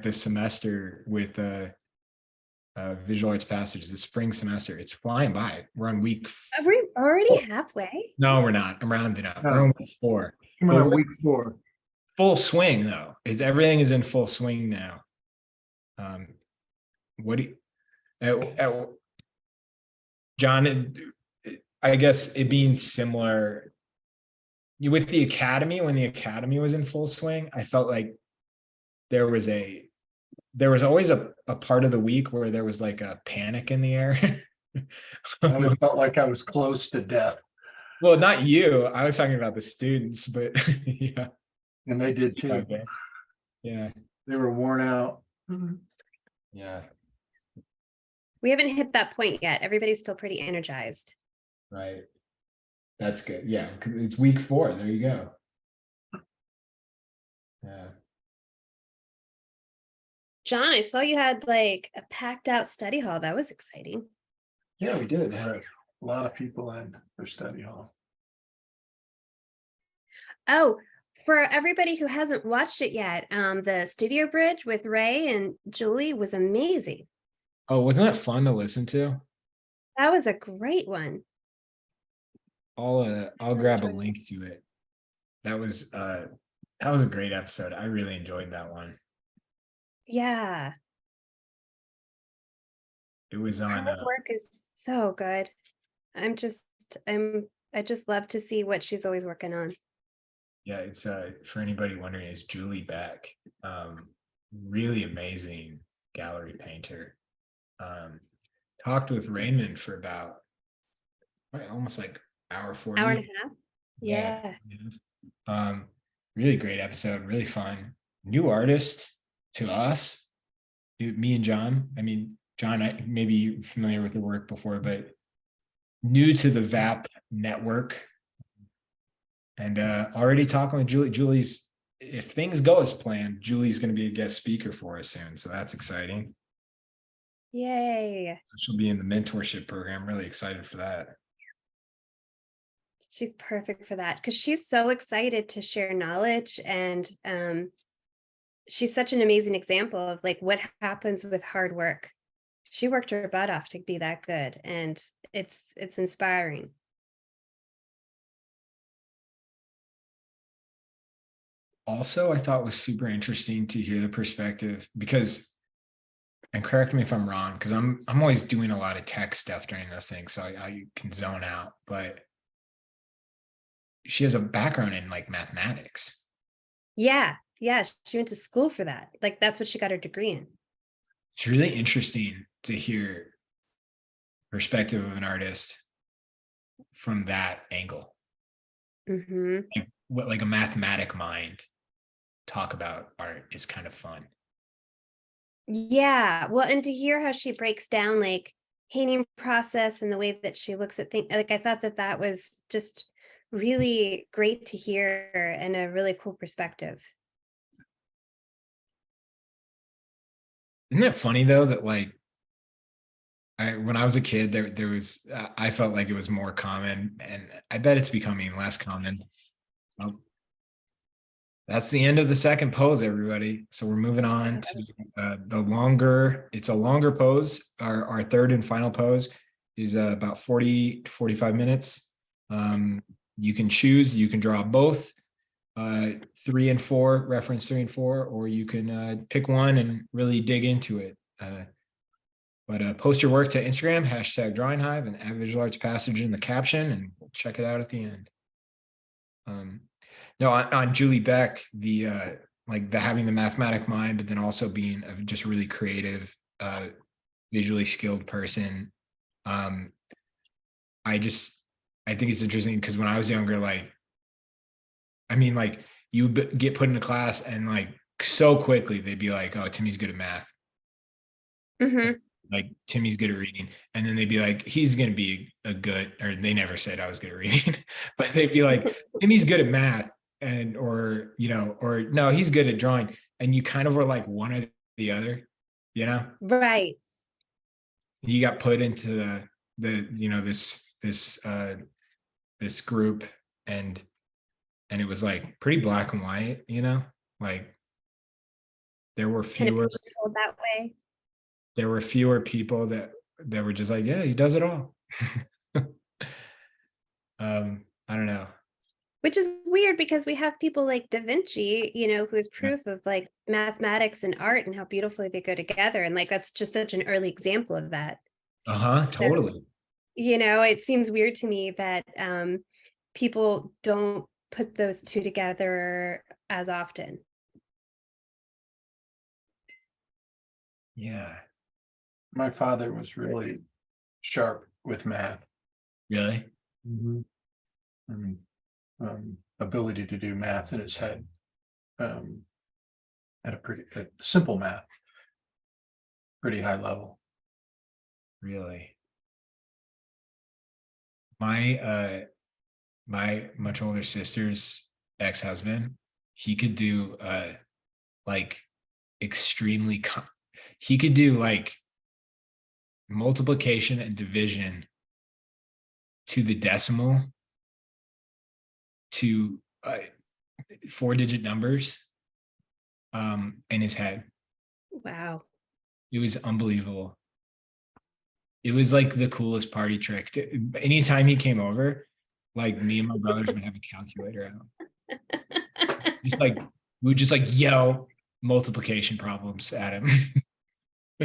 the semester with visual arts passages, the spring semester. It's flying by. We're on week. Are we already halfway? No, we're not. I'm rounding up. No. We're on week 4. Coming But on we're week 4. full swing though. Everything is in full swing now. What do you, John? I guess it being similar with the academy. When the academy was in full swing, I felt like there was always a part of the week where there was like a panic in the air. I felt like I was close to death, Well, not you. I was talking about the students, but yeah, and they did I too. guess. Yeah, They were worn out. yeah, We haven't hit that point yet. Everybody's still pretty energized. right. That's good. Yeah, it's week 4. There you go. Yeah. John, I saw you had like a packed out study hall. That was exciting. Yeah, we did have a lot of people in for study hall. Oh, for everybody who hasn't watched it yet, the studio bridge with Ray and Julie was amazing. Oh, wasn't that fun to listen to? That was a great one. I'll grab a link to it. That was a great episode. I really enjoyed that one. Yeah. It was on Her work is so good. I just love to see what she's always working on. yeah, it's for anybody wondering, it's Julie Beck. Really amazing gallery painter. Talked with Raymond for about almost like hour 40. Hour and a half. Yeah. Really great episode, really fun. New artist to us, me and John. I mean, John, maybe you're familiar with the work before, but new to the VAP network. And already talking with Julie. Julie's, if things go as planned, Julie's going to be a guest speaker for us soon. So that's exciting. Yay. She'll be in the mentorship program. Really excited for that. She's perfect for that because she's so excited to share knowledge, and she's such an amazing example of like what happens with hard work. She worked her butt off to be that good, and it's inspiring. also I thought was super interesting to hear the perspective because, and correct me if I'm wrong, because I'm always doing a lot of tech stuff during those things, so I can zone out. But she has a background in like mathematics. Yeah, yeah, she went to school for that. Like that's what she got her degree in. It's really interesting to hear perspective of an artist from that angle. Hmm. Like what like a mathematic mind talk about art is kind of fun. Yeah, well, and to hear how she breaks down like painting process and the way that she looks at things, like I thought that that was just really great to hear and a really cool perspective. Isn't that funny though that like when I was a kid there was I felt like it was more common, and I bet it's becoming less common. Oh, that's the end of the second pose, everybody. So we're moving on to the longer. It's a longer pose. Our third and final pose is about 40 to 45 minutes. You can choose. You can draw both 3 and 4, reference 3 and 4, or you can pick one and really dig into it. But post your work to Instagram, #DrawingHive, and add visual arts passage in the caption, and we'll check it out at the end. No, on Julie Beck, the like the having the mathematic mind, but then also being a just really creative, visually skilled person. I think it's interesting because when I was younger, like, I mean, like you get put in a class and like so quickly they'd be like, "Oh, Timmy's good at math." Hmm. Like Timmy's good at reading, and then they'd be like, "He's gonna be a good," or they never said I was good at reading, but they'd be like, "Timmy's good at math," and or or no, he's good at drawing, and you kind of were like one or the other, you know. Right. You got put into the this group, and it was like pretty black and white, like there were Kind of fewer pigeonholed that way. people that were just like, yeah, he does it all. I don't know. Which is weird because we have people like Da Vinci, who is Yeah. proof of like mathematics and art and how beautifully they go together. And like that's just such an early example of that. Uh-huh, So, totally. it seems weird to me that people don't put those two together as often. Yeah. My father was really sharp with math. Really? And, ability to do math in his head. At a pretty simple math, pretty high level. Really? My much older sister's ex-husband, he could do like extremely he could do like multiplication and division to the decimal to 4-digit numbers in his head. Wow. It was unbelievable. It was like the coolest party trick. Anytime he came over, like me and my brothers would have a calculator out. Just like we would just like yell multiplication problems at him.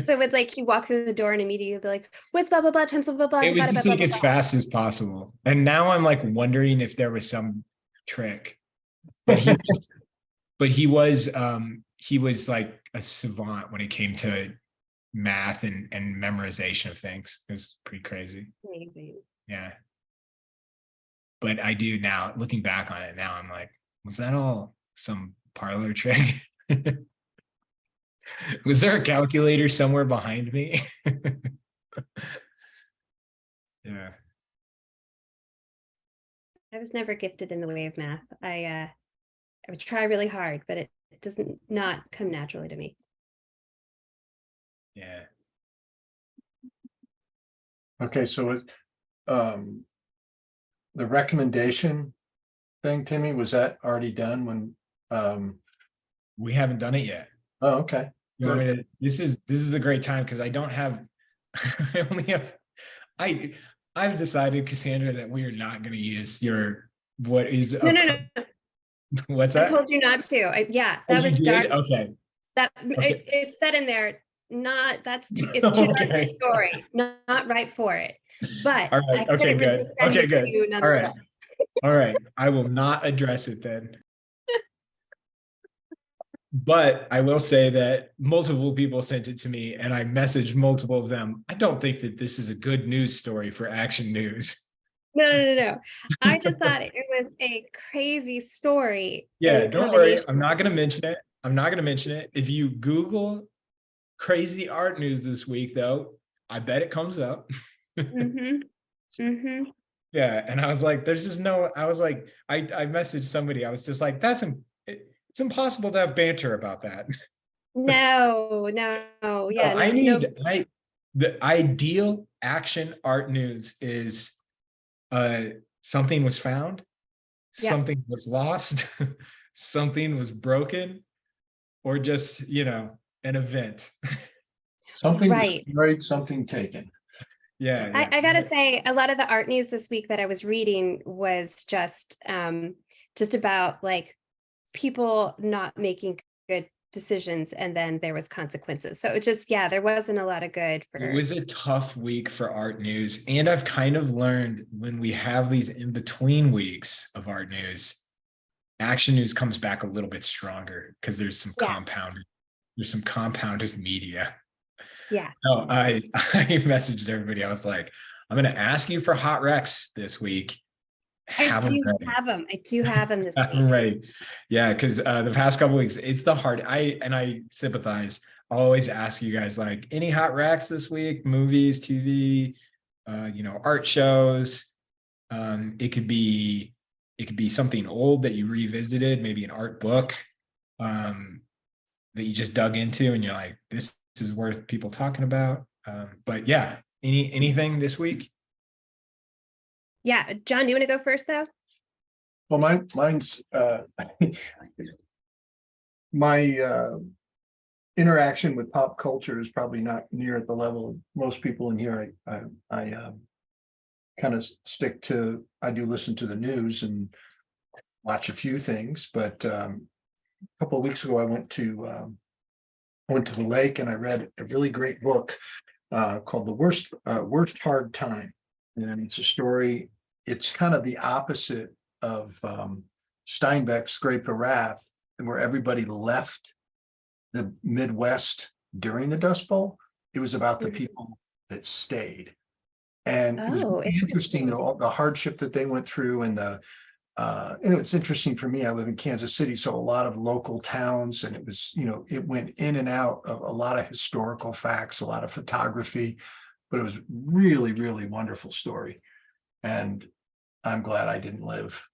So would like he walk through the door and immediately be like, what's blah blah blah times blah blah blah It was divided by just blah like blah as blah. fast as possible. And now I'm like wondering if there was some trick. But he was like a savant when it came to math and memorization of things. It was pretty crazy. Amazing. Yeah. But I do now, looking back on it now, I'm like, was that all some parlor trick? Was there a calculator somewhere behind me? Yeah. I was never gifted in the way of math. I would try really hard, but it doesn't not come naturally to me. Yeah. Okay, so the recommendation thing, Timmy, was that already done when? We haven't done it yet. Oh, okay. You want me to, this is a great time because I don't have I only have I've decided, Cassandra, that we are not going to use your what is No. What's I that? told you not to. Yeah, Oh, that you was did? dark. Okay. That Okay. it said in there, it's too dark of a Okay. story, not right for it. But All I right. Okay, couldn't good. resist sending Okay, it to good. you All right. nonetheless. All right. I will not address it then. But I will say that multiple people sent it to me and I messaged multiple of them. I don't think that this is a good news story for Action News. No. I just thought it was a crazy story Yeah, in don't worry. combination. I'm not going to mention it. I'm not going to mention it. If you Google crazy art news this week, though, I bet it comes up. Mm-hmm. Mm-hmm. Yeah. And I was like, there's just no, I was like, I messaged somebody. I was just like, it's impossible to have banter about that. No, yeah, I no. the ideal action art news is uh something was found, Yeah, something was lost, something was broken, or just, an event. Something right. destroyed, something taken. Yeah, yeah. I gotta say, a lot of the art news this week that I was reading was just about like people not making good decisions, and then there was consequences. So it just, yeah, there wasn't a lot of good It for. was a tough week for art news. And I've kind of learned when we have these in between weeks of art news, action news comes back a little bit stronger because Yeah, there's some compounded media. yeah. No, I messaged everybody. I was like, I'm gonna ask you for hot recs this week. I Have them do ready. have them. I do have them this Have them week. ready. Yeah, because the past couple weeks, it's the hard. I sympathize. I'll always ask you guys like any hot recs this week, movies, TV, art shows. It could be something old that you revisited, maybe an art book that you just dug into and you're like, this is worth people talking about. But yeah, anything this week? Yeah, John, do you want to go first though? Well, mine's my interaction with pop culture is probably not near at the level of most people in here. I kind of stick to, I do listen to the news and watch a few things, but a couple of weeks ago I went to the lake and I read a really great book called The Worst Hard Time. And it's a story, it's kind of the opposite of Steinbeck's Scrape of Wrath, and where everybody left the Midwest during the Dust Bowl. It was about the Mhm. people that stayed. And it was Oh, really interesting, all the hardship that they went through and it's interesting for me. I live in Kansas City, so a lot of local towns, and it was, it went in and out of a lot of historical facts, a lot of photography, but it was really, really wonderful story. And I'm glad I didn't live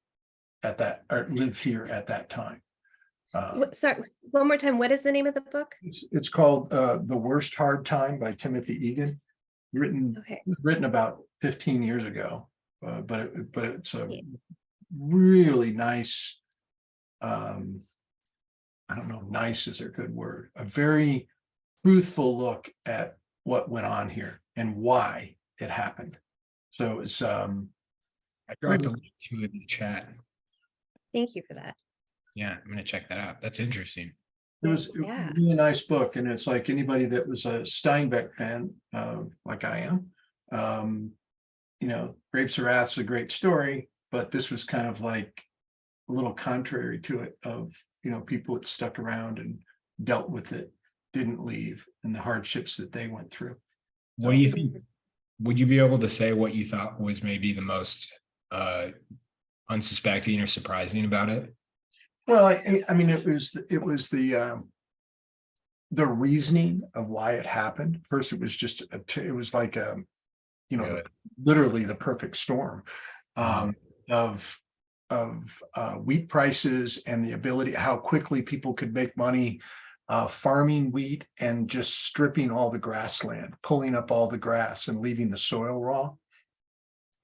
here at that time. sorry, one more time. What is the name of the book? It's called The Worst Hard Time by Timothy Egan, Okay. written about 15 years ago. But it's a Yeah. really nice, I don't know, nice is a good word, a very truthful look at what went on here and why it happened. So it's I dropped a link to it in the chat. Thank you for that. Yeah, I'm gonna check that out. That's interesting. it was Yeah. a really nice book, and it's like anybody that was a Steinbeck fan, like I am, Grapes of Wrath's a great story, but this was kind of like a little contrary to it, of people that stuck around and dealt with it, didn't leave, and the hardships that they went through. What do you think? Would you be able to say what you thought was maybe the most unsuspecting or surprising about it? Well, I mean, it was the reasoning of why it happened. First, it was just it was like Good. literally the perfect storm of wheat prices and the ability, how quickly people could make money farming wheat and just stripping all the grassland, pulling up all the grass and leaving the soil raw.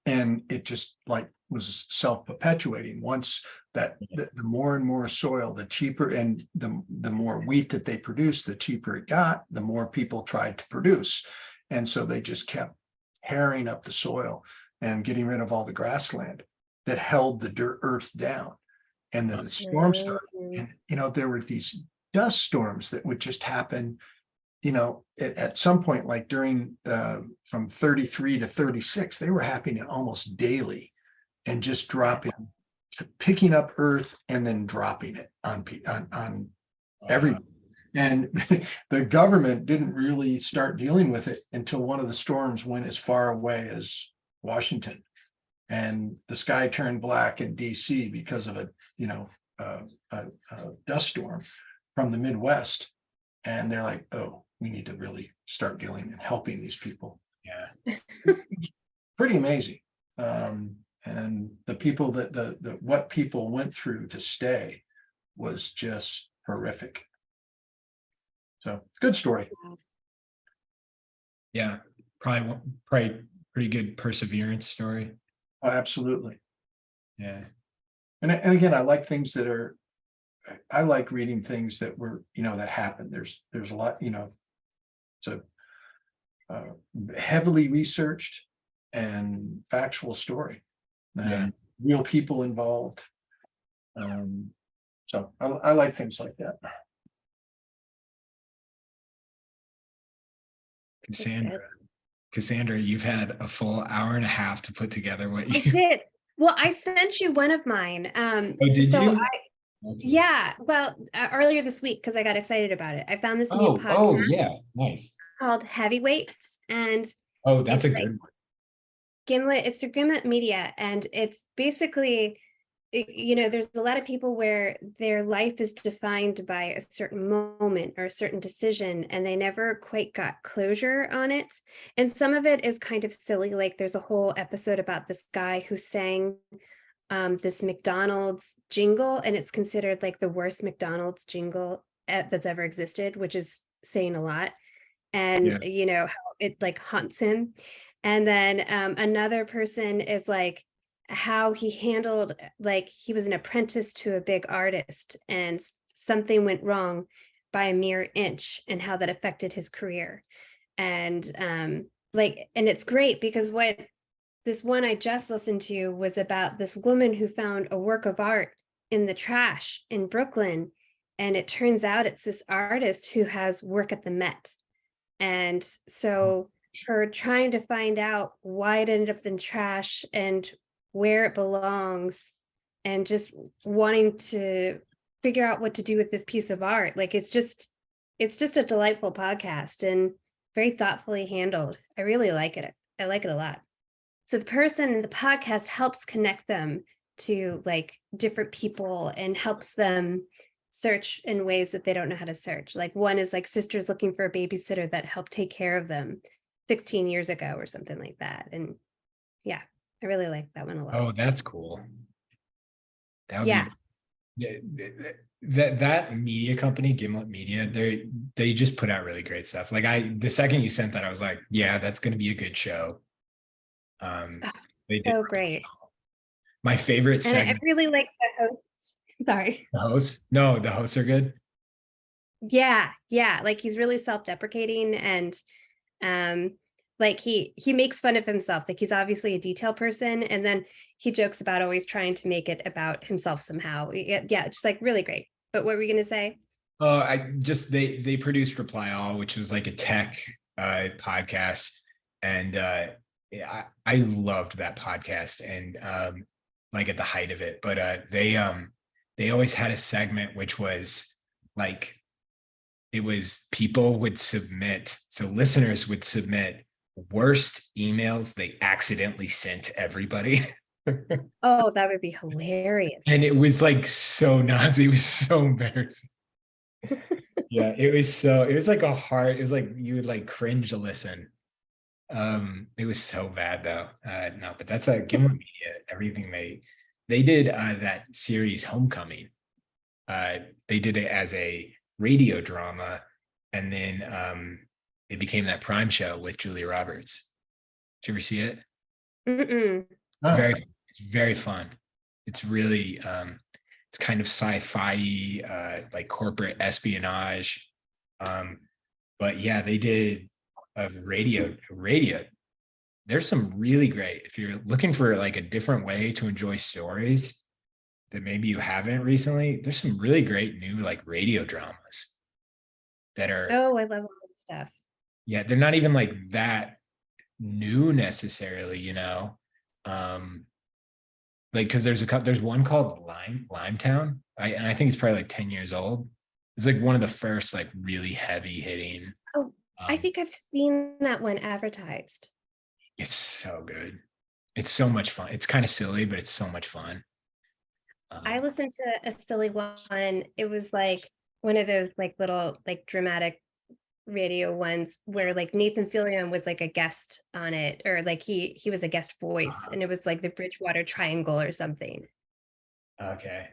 And it just like was self-perpetuating. Once the more and more soil, the cheaper, and the more wheat that they produced, the cheaper it got, the more people tried to produce. And so they just kept tearing up the soil and getting rid of all the grassland that held the earth down. And then the storm started, Mm. and, there were these dust storms that would just happen, at some point, like during, from 33 to 36, they were happening almost daily and just dropping, picking up earth and then dropping it on every, and the government didn't really start dealing with it until one of the storms went as far away as Washington. And the sky turned black in DC because of a dust storm from the Midwest. And they're like, oh, we need to really start dealing and helping these people. Yeah. Pretty amazing. And the people what people went through to stay was just horrific. So good story. Yeah. Probably pretty good perseverance story. Oh, absolutely. Yeah. And again, I like things that are, I like reading things that were, that happened. There's a lot, it's a heavily researched and factual story. And real people involved. So I like things like that. Cassandra, you've had a full hour and a half to put together what I you did. Well, I sent you one of mine. Oh, did so you? Yeah, well, earlier this week, because I got excited about it. I found this new podcast Oh, yeah, nice. called Heavyweights, and Oh, that's a it's good one. Gimlet. It's through Gimlet Media, and it's basically, there's a lot of people where their life is defined by a certain moment or a certain decision, and they never quite got closure on it. And some of it is kind of silly. Like there's a whole episode about this guy who sang this McDonald's jingle, and it's considered like the worst McDonald's jingle that's ever existed, which is saying a lot. And how it like haunts him. And then another person is like how he handled, like he was an apprentice to a big artist and something went by a mere inch, and how that affected his career. And and it's great because what this one I just listened to was about this woman who found a work of art in the trash in Brooklyn. And it turns out it's this artist who has work at the Met. And so her trying to find out why it ended up in trash and where it belongs, and just wanting to figure out what to do with this piece of art. Like it's just a delightful podcast and very thoughtfully handled. I really like it. I like it a lot. So the person in the podcast helps connect them to like different people and helps them search in ways that they don't know how to search. Like one is like sisters looking for a babysitter that helped take care of them 16 years ago or something like that. And yeah, I really like that one a lot. Oh, that's cool. That would Yeah. be that media company, Gimlet Media, they just put out really great stuff. Like the second you sent that, I was like, yeah, that's gonna be a good show. They did So really great. well. My favorite And segment. I really like the host. Sorry. The hosts? No, the hosts are good. Yeah. Like he's really self-deprecating, and like he makes fun of himself. Like he's obviously a detail person, and then he jokes about always trying to make it about himself somehow. Yeah, just like really great. But what were you gonna say? They produced Reply All, which was like a tech podcast, and I loved that podcast, and like at the height of it. But they always had a segment which was like, it was people would submit, so listeners would submit worst emails they accidentally sent to everybody. Oh, that would be hilarious. And it was like so nazi, it was so embarrassing. Yeah, it was like it was like you would like cringe to listen. It was so bad though. No, but that's a Gimlet Media, everything they did that series Homecoming. They did it as a radio drama, and then it became that Prime show with Julia Roberts. Did you ever see it? Mm-mm. It's very fun. It's really it's kind of sci-fi, like corporate espionage. But yeah, they did a radio. There's some really great, if you're looking for like a different way to enjoy stories, that maybe you haven't recently, there's some really great new like radio dramas that are, Oh, I love all that stuff. yeah, they're not even like that new necessarily, like because there's one called Limetown. And I think it's probably like 10 years old. It's like one of the first like really heavy hitting. Oh, I think I've seen that one advertised. It's so good. It's so much fun. It's kind of silly, but it's so much fun. I listened to a silly one. It was like one of those like little like dramatic radio ones where like Nathan Fillion was like a guest on it, or like he was a guest voice, and it was like the Bridgewater Triangle or something. Okay.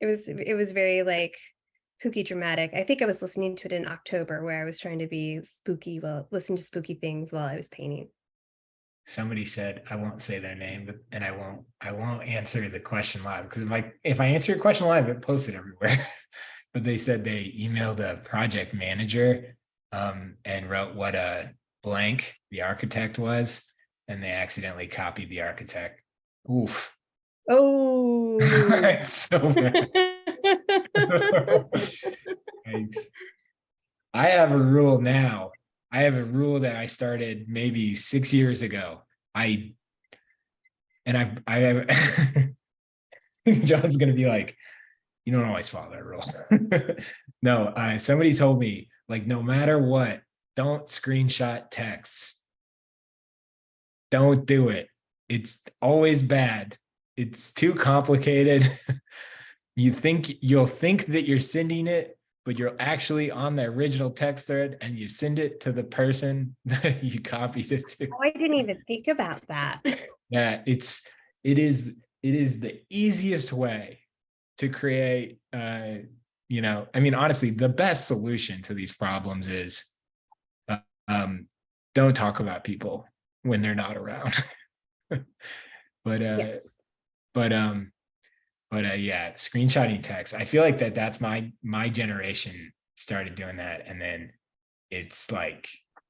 It was very like kooky dramatic. I think I was listening to it in October where I was trying to be spooky while listening to spooky things while I was painting. Somebody said I won't say their name, and I won't answer the question live because if I answer your question live, it posts it everywhere. But they said they emailed a project manager and wrote what a blank the architect was, and they accidentally copied the architect. Oof. Oh, It's so bad. Thanks. I have a rule now. I have a rule that I started maybe 6 years ago. I have John's gonna be like, you don't always follow that rule. No, somebody told me, like, no matter what, don't screenshot texts. Don't do it. It's always bad. It's too complicated. You'll think that you're sending it, but you're actually on the original text thread and you send it to the person that you copied it to. I didn't even think about that. Yeah, it is the easiest way to create I mean, honestly, the best solution to these problems is don't talk about people when they're not around. but Yes. but yeah, screenshotting text. I feel like that's my generation started doing that, and then it's like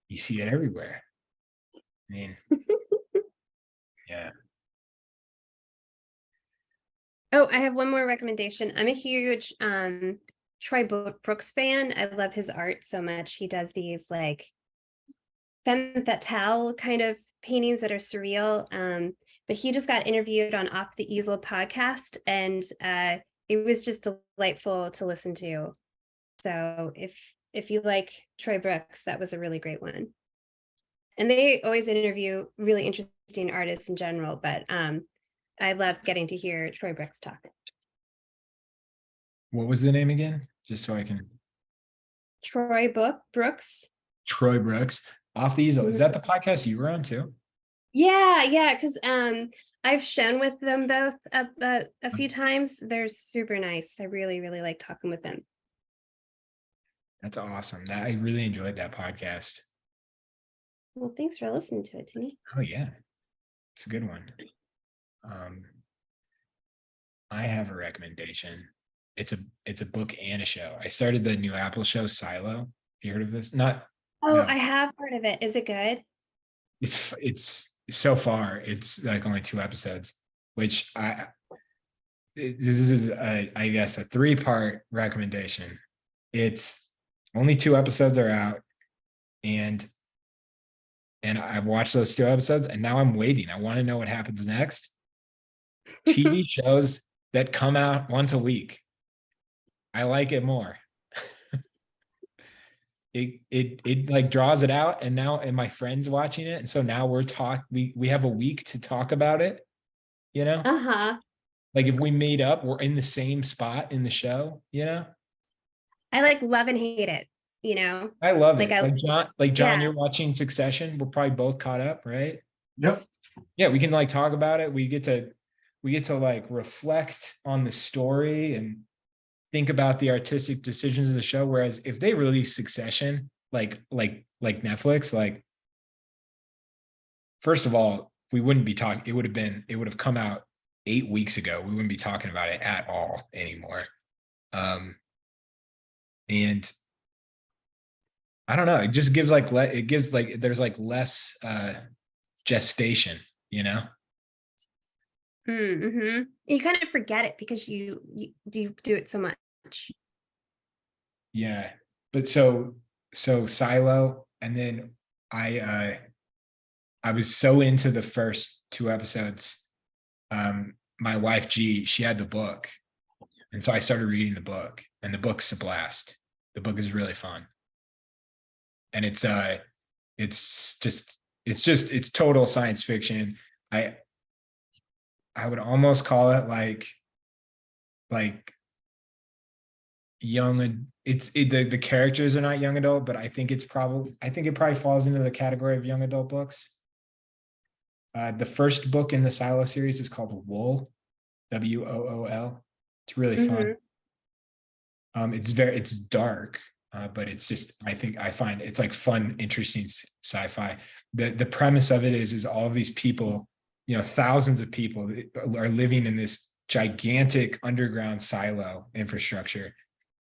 you see it everywhere. I mean, yeah. Oh, I have one more recommendation. I'm a huge Troy Brooks fan. I love his art so much. He does these like femme fatale kind of paintings that are surreal. But he just got interviewed on Off the Easel podcast, and it was just delightful to listen to. So if you like Troy Brooks, that was a really great one. And they always interview really interesting artists in general, but I love getting to hear Troy Brooks talk. What was the name again? Just so I can. Troy Brooks. Troy Brooks, Off the Easel. Is that the podcast you were on too? Yeah, because I've shown with them both a few times. They're super nice. I really, really like talking with them. That's awesome. I really enjoyed that podcast. Well, thanks for listening to it, Timmy. Oh yeah, it's a good one. I have a recommendation. It's a book and a show. I started the new Apple show Silo. You heard of this? No. I have heard of it. Is it good? It's so far it's like only 2 episodes, which this is I guess a 3-part recommendation. It's only 2 episodes are out, and I've watched those 2 episodes, and now I'm waiting. I want to know what happens next. TV shows that come out once a week, I like it more. It like draws it out, and my friends watching it, and so now we have a week to talk about it, like if we made up, we're in the same spot in the show. I like love and hate it. I love Like it. John, yeah. you're watching Succession. We're probably both caught up, right? Yep. Yeah, we can like talk about it. We get to like reflect on the story and think about the artistic decisions of the show. Whereas if they release Succession, like Netflix, like, first of all, we wouldn't be talking. It would have come out 8 weeks ago. We wouldn't be talking about it at all anymore. And I don't know. It just gives there's like less gestation, Mm-hmm. You kind of forget it because you do it so much. Yeah. But so Silo, and then I was so into the first two episodes. My wife G, she had the book. And so I started reading the book, and the book's a blast. The book is really fun. And it's total science fiction. I I would almost call it like the characters are not young adult, but I think it probably falls into the category of young adult books. The first book in the Silo series is called Wool, Wool. It's really fun. It's dark, but it's just I find it's like fun, interesting sci-fi. The premise of it is all of these people, thousands of people are living in this gigantic underground silo infrastructure,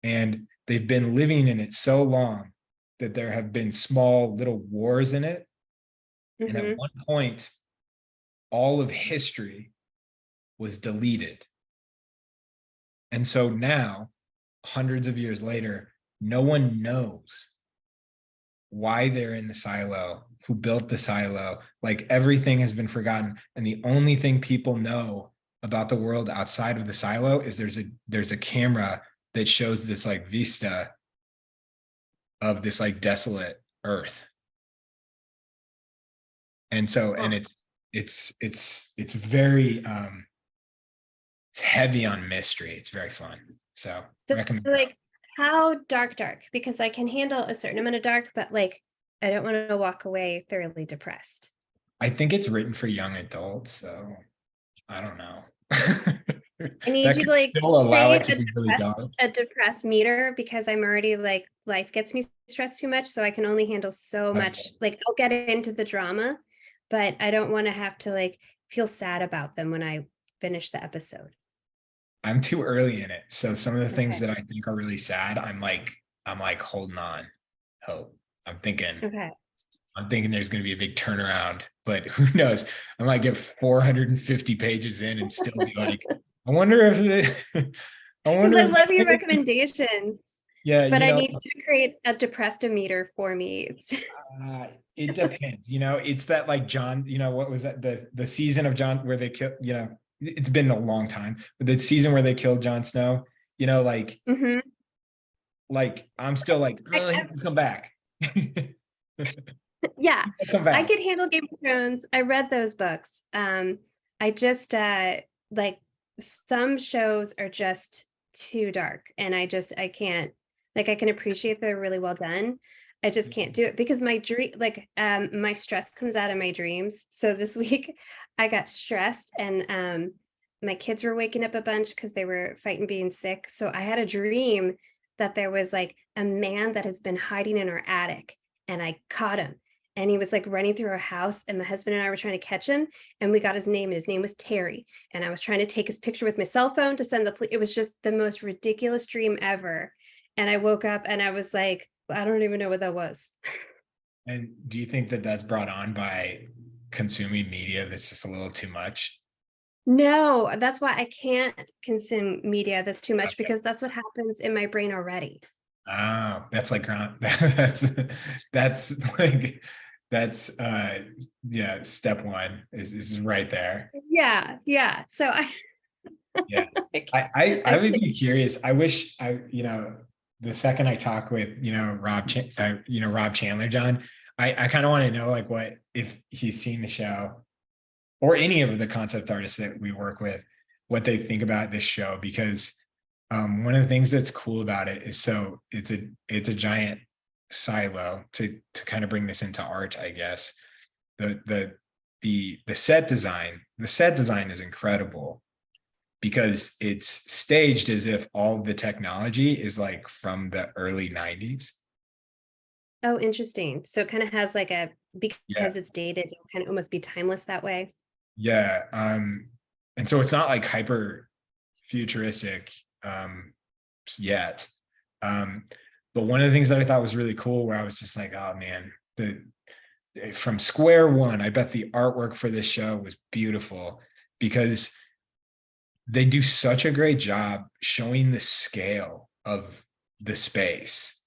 and they've been living in it so long that there have been small little wars in it. And at one point, all of history was deleted. And so now, hundreds of years later, no one knows why they're in the silo, who built the silo. Like, everything has been forgotten. And the only thing people know about the world outside of the silo is there's a camera that shows this like vista of this like desolate earth. And so, and it's very it's heavy on mystery. It's very fun. So recommend. So like, how dark? Because I can handle a certain amount of dark, but like, I don't want to walk away thoroughly depressed. I think it's written for young adults, so I don't know. I need That you could to like still allow it create to be really dark. a depressed meter, because I'm already like, life gets me stressed too much, so I can only handle so much. Okay. Like, I'll get into the drama, but I don't want to have to like feel sad about them when I finish the episode. I'm too early in it, so some of the things Okay. that I think are really sad, I'm like holding on hope. I'm thinking Okay. there's going to be a big turnaround, but who knows? I might get 450 pages in and still be like, I wonder if I Because wonder I if love your recommendations, yeah, but I need you to create a depressed meter for me. it depends. It's that like John, what was that? The season of John where they killed, it's been a long time, but the season where they killed Jon Snow, Mhm. like I'm still like, oh, he can come back. Yeah, Come I back. could handle Game of Thrones. I read those books. I just like, some shows are just too dark, and I can't, like, I can appreciate they're really well done. I just can't do it because my stress comes out of my dreams. So this week I got stressed, and my kids were waking up a bunch because they were fighting being sick. So I had a dream that there was like a man that has been hiding in our attic, and I caught him, and he was like running through our house, and my husband and I were trying to catch him, and we got his name, and his name was Terry, and I was trying to take his picture with my cell phone to send the police. It was just the most ridiculous dream ever. And I woke up and I was like, I don't even know what that was. And do you think that that's brought on by consuming media that's just a little too much? No, that's why I can't consume media that's too much, Okay. because that's what happens in my brain already. Oh, that's like that's like yeah, step one is right there. Yeah. So Yeah. like, I would be curious. I wish the second I talk with, Rob Chandler, John, I kind of want to know like what if he's seen the show or any of the concept artists that we work with, what they think about this show, because one of the things that's cool about it is it's a giant silo to kind of bring this into art, I guess. The set design is incredible because it's staged as if all of the technology is like from the early 90s. oh, interesting. So it kind of has like Yeah. because it's dated, it'll kind of almost be timeless that way. Yeah. And so it's not like hyper futuristic yet. But one of the things that I thought was really cool, where I was just like, oh man, from square one, I bet the artwork for this show was beautiful because they do such a great job showing the scale of the space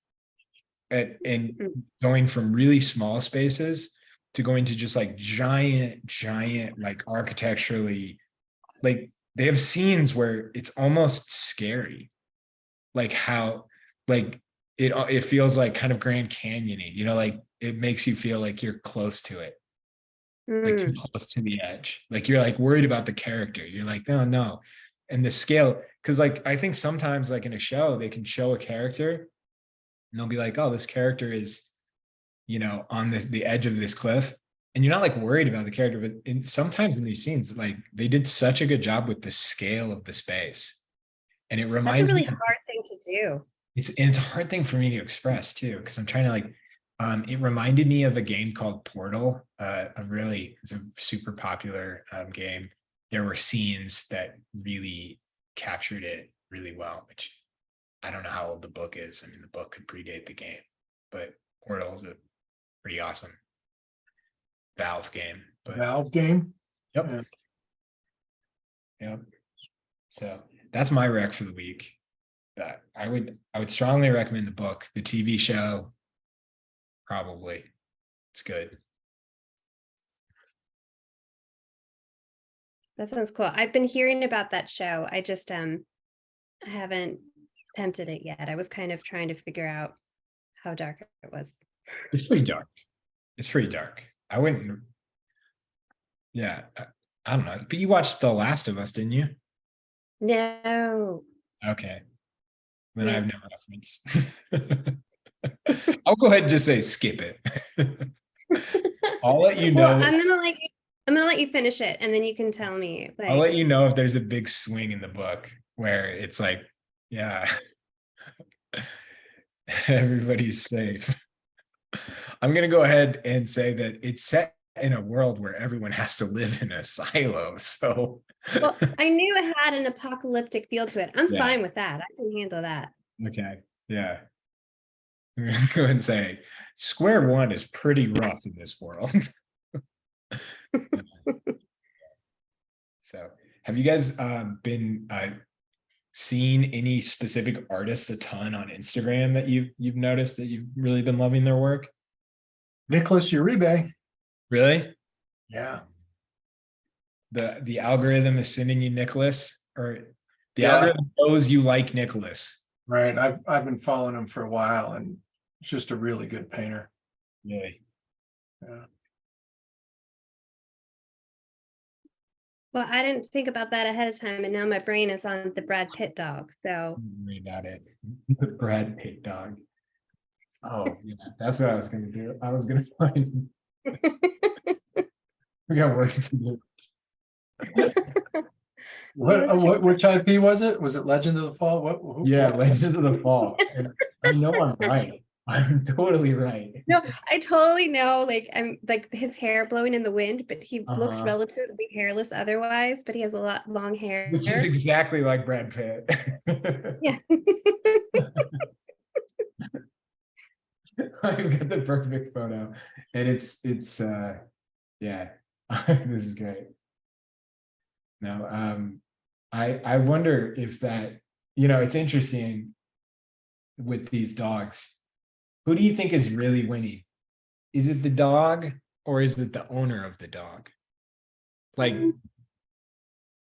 and Mm. going from really small spaces to going to just like giant, like architecturally, like they have scenes where it's almost scary, like how, like it feels like kind of Grand Canyon-y, like it makes you feel like you're close to it, like you're Mm. close to the edge, like you're like worried about the character, you're like, no. And the scale, because like I think sometimes like in a show they can show a character and they'll be like, oh, this character is on the edge of this cliff, and you're not like worried about the character, but sometimes in these scenes, like they did such a good job with the scale of the space, and it That's a reminds really me, hard thing to do. it's a hard thing for me to express too, because I'm trying to like, it reminded me of a game called Portal, it's a super popular game. There were scenes that really captured it really well, which I don't know how old the book is. I mean, the book could predate the game, but Portal is a pretty awesome Valve game. But Valve game. yep, Yeah. yep. So that's my rec for the week. That I would strongly recommend the book. The TV show, probably, it's good. That sounds cool. I've been hearing about that show. I just I haven't attempted it yet. I was kind of trying to figure out how dark it was. It's pretty dark. It's pretty dark. I wouldn't. Yeah, I don't know. But you watched The Last of Us, didn't you? No. Okay, then I Yeah. have no reference. I'll go ahead and just say skip it. I'll let you Well, know. I'm gonna let you finish it and then you can tell me. I'll let Like, you know if there's a big swing in the book where it's like, yeah, everybody's safe. I'm gonna go ahead and say that it's set in a world where everyone has to live in a silo. So well, I knew it had an apocalyptic feel to it. I'm Yeah. fine with that. I can handle that. okay, yeah. I'm gonna go and say square one is pretty rough in this world. So have you guys been seen any specific artists a ton on Instagram that you've noticed that you've really been loving their work? Nicholas Uribe. Really? Yeah. The algorithm is sending you Nicholas, or the Yeah. algorithm knows you like Nicholas. Right. I've been following him for a while, and it's just a really good painter. Really? Yeah. Well, I didn't think about that ahead of time, and now my brain is on the Brad Pitt dog. So Read about it. The Brad Pitt dog. Oh, yeah, that's what I was gonna do. I was gonna find. We got work to do. Which IP was it? Was it Legend of the Fall? Yeah, Legend of the Fall. And I know I'm right. I'm totally right. no, I totally know. Like, I'm like his hair blowing in the wind, but he looks Uh-huh. relatively hairless otherwise. But he has a lot long hair. Which is exactly like Brad Pitt. Yeah. I've got the perfect photo, and it's yeah, this is great. No, I wonder if that, it's interesting with these dogs. Who do you think is really winning? Is it the dog or is it the owner of the dog? Like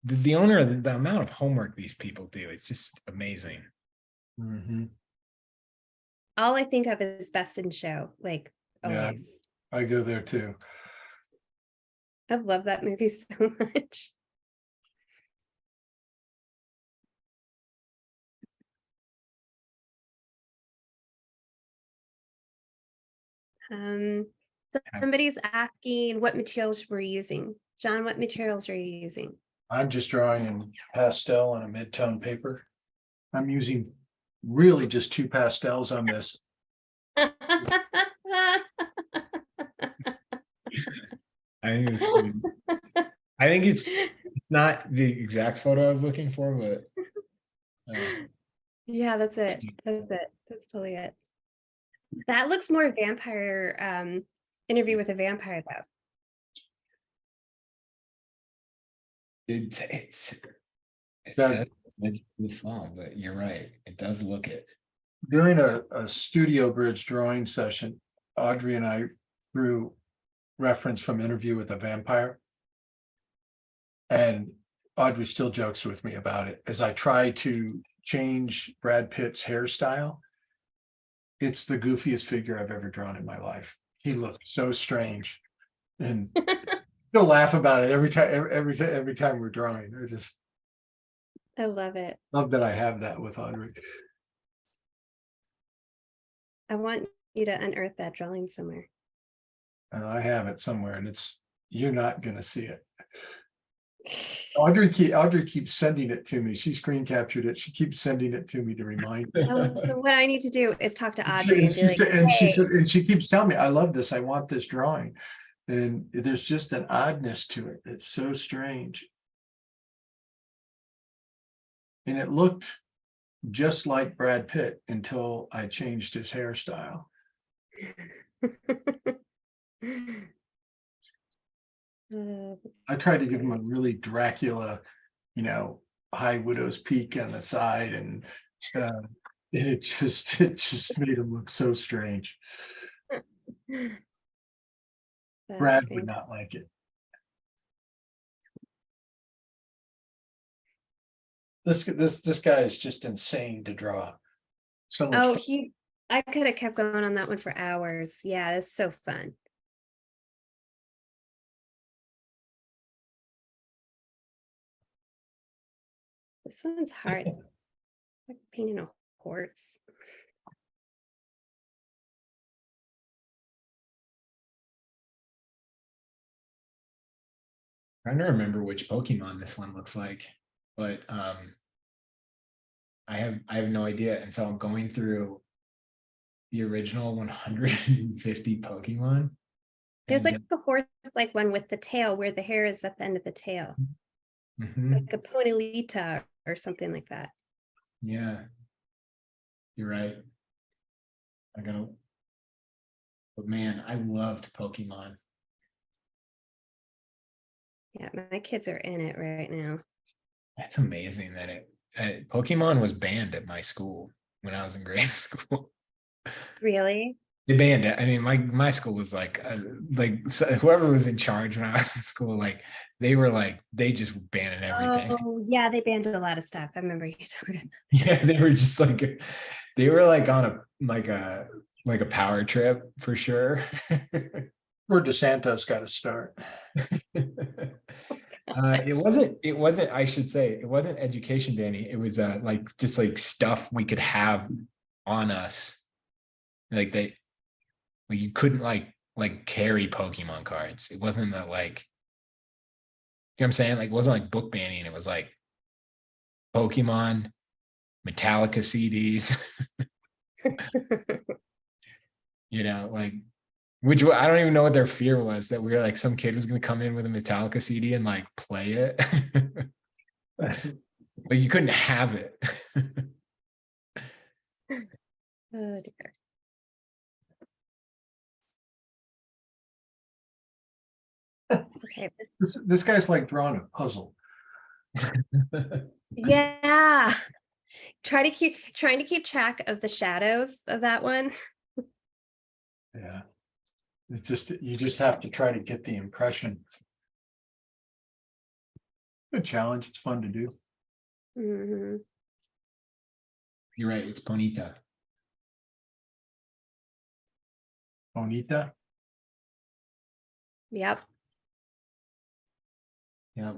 the owner, the amount of homework these people do, it's just amazing. Mhm. All I think of is Best in Show. Like, Yeah. always. I go there too. I love that movie so much. Somebody's asking what materials we're using. John, what materials are you using? I'm just drawing in pastel on a mid-tone paper. I'm using really just two pastels on this. I think it's not the exact photo I was looking for, but Yeah, that's it. That's it. That's totally it. That looks more vampire interview with a vampire though. Does- says edge of the thumb, but you're right. It does look it. During a studio bridge drawing session, Audrey and I drew reference from Interview with a Vampire. And Audrey still jokes with me about it as I try to change Brad Pitt's hairstyle. It's the goofiest figure I've ever drawn in my life. He looks so strange. And she'll laugh about it every time we're drawing. I just I love it. love that I have that with Audrey. I want you to unearth that drawing somewhere. And I have it somewhere, and you're not gonna see it. Audrey keeps sending it to me. She screen captured it. She keeps sending it to me to remind me. Oh, so what I need to do is talk to And Audrey and be like, hey, and she keeps telling me, I love this. I want this drawing. And there's just an oddness to it. It's so strange. And it looked just like Brad Pitt until I changed his hairstyle. I tried to give him a really Dracula, high widow's peak on the side, and it just made him look so strange. Brad would not like it. This guy is just insane to draw. So much Oh, fun. I could have kept going on that one for hours. Yeah, it's so fun. This one's hard. Like painting a horse. Trying to remember which Pokemon this one looks like, but I have no idea. And so I'm going through the original 150 Pokemon. There's and, like a horse, like one with the tail where the hair is at the end of the tail, mhm, like a Ponyta or something like that. yeah, you're right. But man, I loved Pokemon. Yeah, my kids are in it right now. That's amazing that Pokemon was banned at my school when I was in grade school. Really? They banned it. I mean, my school was like so whoever was in charge when I was in school, like they just banning everything. Oh, yeah, they banned a lot of stuff. I remember you talking. Yeah, they were just like they were like on a power trip for sure. Where DeSantis got to start. It wasn't, I should say, it wasn't education banning. It was like just like stuff we could have on us. Like you couldn't like carry Pokemon cards. It wasn't that like, you know what I'm saying? Like it wasn't like book banning. It was like Pokemon, Metallica CDs, like which I don't even know what their fear was, that we were like some kid was gonna come in with a Metallica CD and like play it. But you couldn't have it. Oh dear. Okay. This guy's like drawing a puzzle. Yeah. Trying to keep track of the shadows of that one. Yeah. You just have to try to get the impression. Good challenge. It's fun to do. Mm-hmm. You're right, it's Ponyta. Bonita. Yep. Yeah.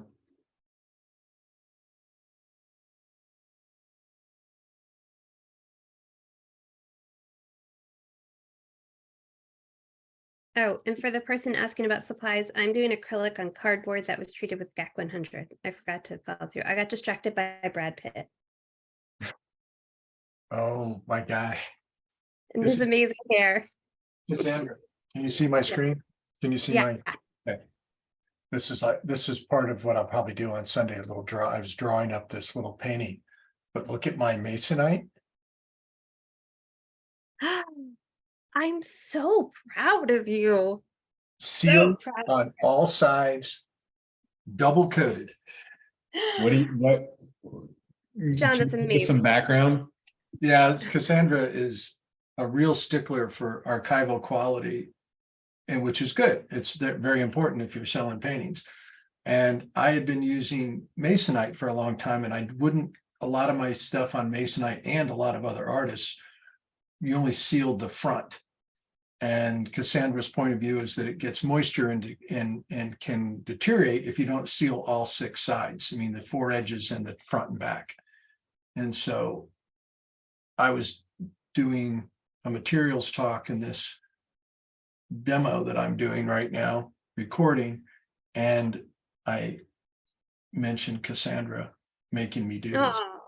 Oh, and for the person asking about supplies, I'm doing acrylic on cardboard that was treated with GAC 100. I forgot to follow through. I got distracted by Brad Pitt Oh my gosh. and his amazing hair. Cassandra, can you see my screen? Can you see Yeah. my? Okay. This is part of what I'll probably do on Sunday. A little draw. I was drawing up this little painting, but look at my masonite. I'm so proud of you. Sealed So proud. on all sides, double coated. What John, that's Give us amazing. some background. Yeah, Cassandra is a real stickler for archival quality, and which is good. It's very important if you're selling paintings. And I had been using Masonite for a long time, and a lot of my stuff on Masonite and a lot of other artists, you only sealed the front. And Cassandra's point of view is that it gets moisture and can deteriorate if you don't seal all 6 sides. I mean, the 4 edges and the front and back. And so I was doing a materials talk in this demo that I'm doing right now, recording, and I mentioned Cassandra making me do this. Oh.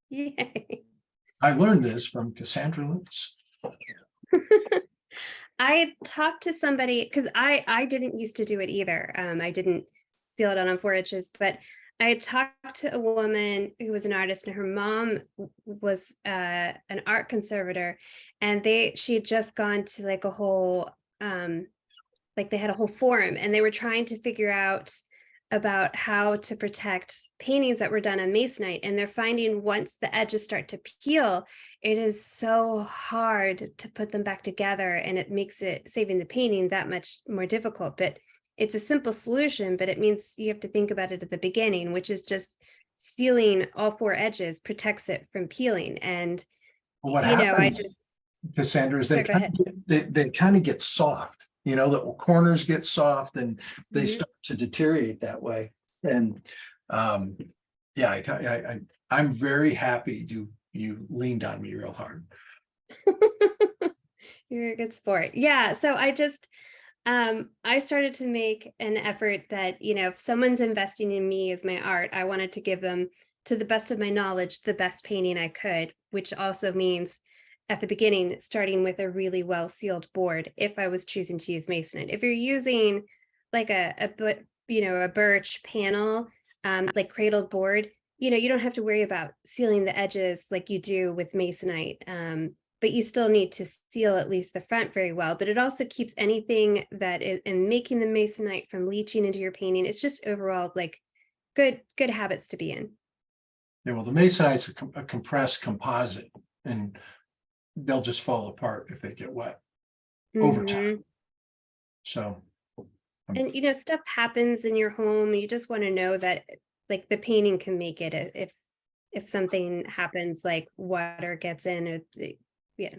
Yay. I learned this from Cassandra Lutz. I had talked to somebody because I didn't used to do it either. I didn't seal it on 4 inches, but I had talked to a woman who was an artist, and her mom was an art conservator, and she had just gone to like a whole like they had a whole forum, and they were trying to figure out about how to protect paintings that were done on Masonite. And they're finding once the edges start to peel, it is so hard to put them back together, and it makes saving the painting that much more difficult. But it's a simple solution, but it means you have to think about it at the beginning, which is just sealing all 4 edges protects it from peeling. And, What you know, happens, Cassandra, is they Sorry, go ahead. they kind of get soft, the corners get soft and they Mhm. start to deteriorate that way. And yeah, I'm very happy you leaned on me real hard. You're a good sport. Yeah. So I started to make an effort that, if someone's investing in me as my art, I wanted to give them, to the best of my knowledge, the best painting I could, which also means at the beginning, starting with a really well sealed board. If I was choosing to use Masonite, if you're using like a birch panel, like cradled board, you don't have to worry about sealing the edges like you do with Masonite. But you still need to seal at least the front very well. But it also keeps anything that is in making the Masonite from leaching into your painting. It's just overall like good habits to be in. Yeah, well, the Masonite's a compressed composite, and they'll just fall apart if they get wet over Mhm. time. So, And stuff happens in your home. You just want to know that like the painting can make it if something happens, like water gets in, or yeah.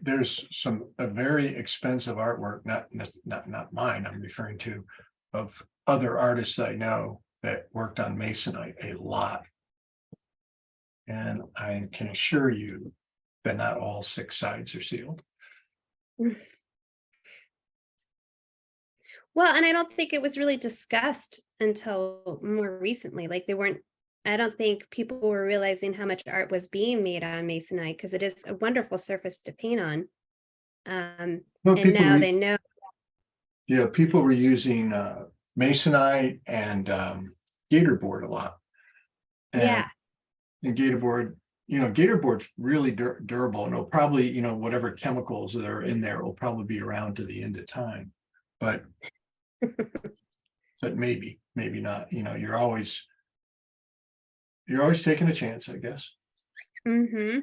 there's a very expensive artwork, not mine, I'm referring to, of other artists I know that worked on Masonite a lot. And I can assure you that not all 6 sides are sealed. Well, and I don't think it was really discussed until more recently. Like I don't think people were realizing how much art was being made on Masonite, because it is a wonderful surface to paint on. Well, And now they know. Yeah, people were using Masonite and gator board a lot. Yeah. And gator board's really durable, and it'll probably, whatever chemicals that are in there will probably be around to the end of time. But maybe not. You're always taking a chance, I guess. Mm-hmm.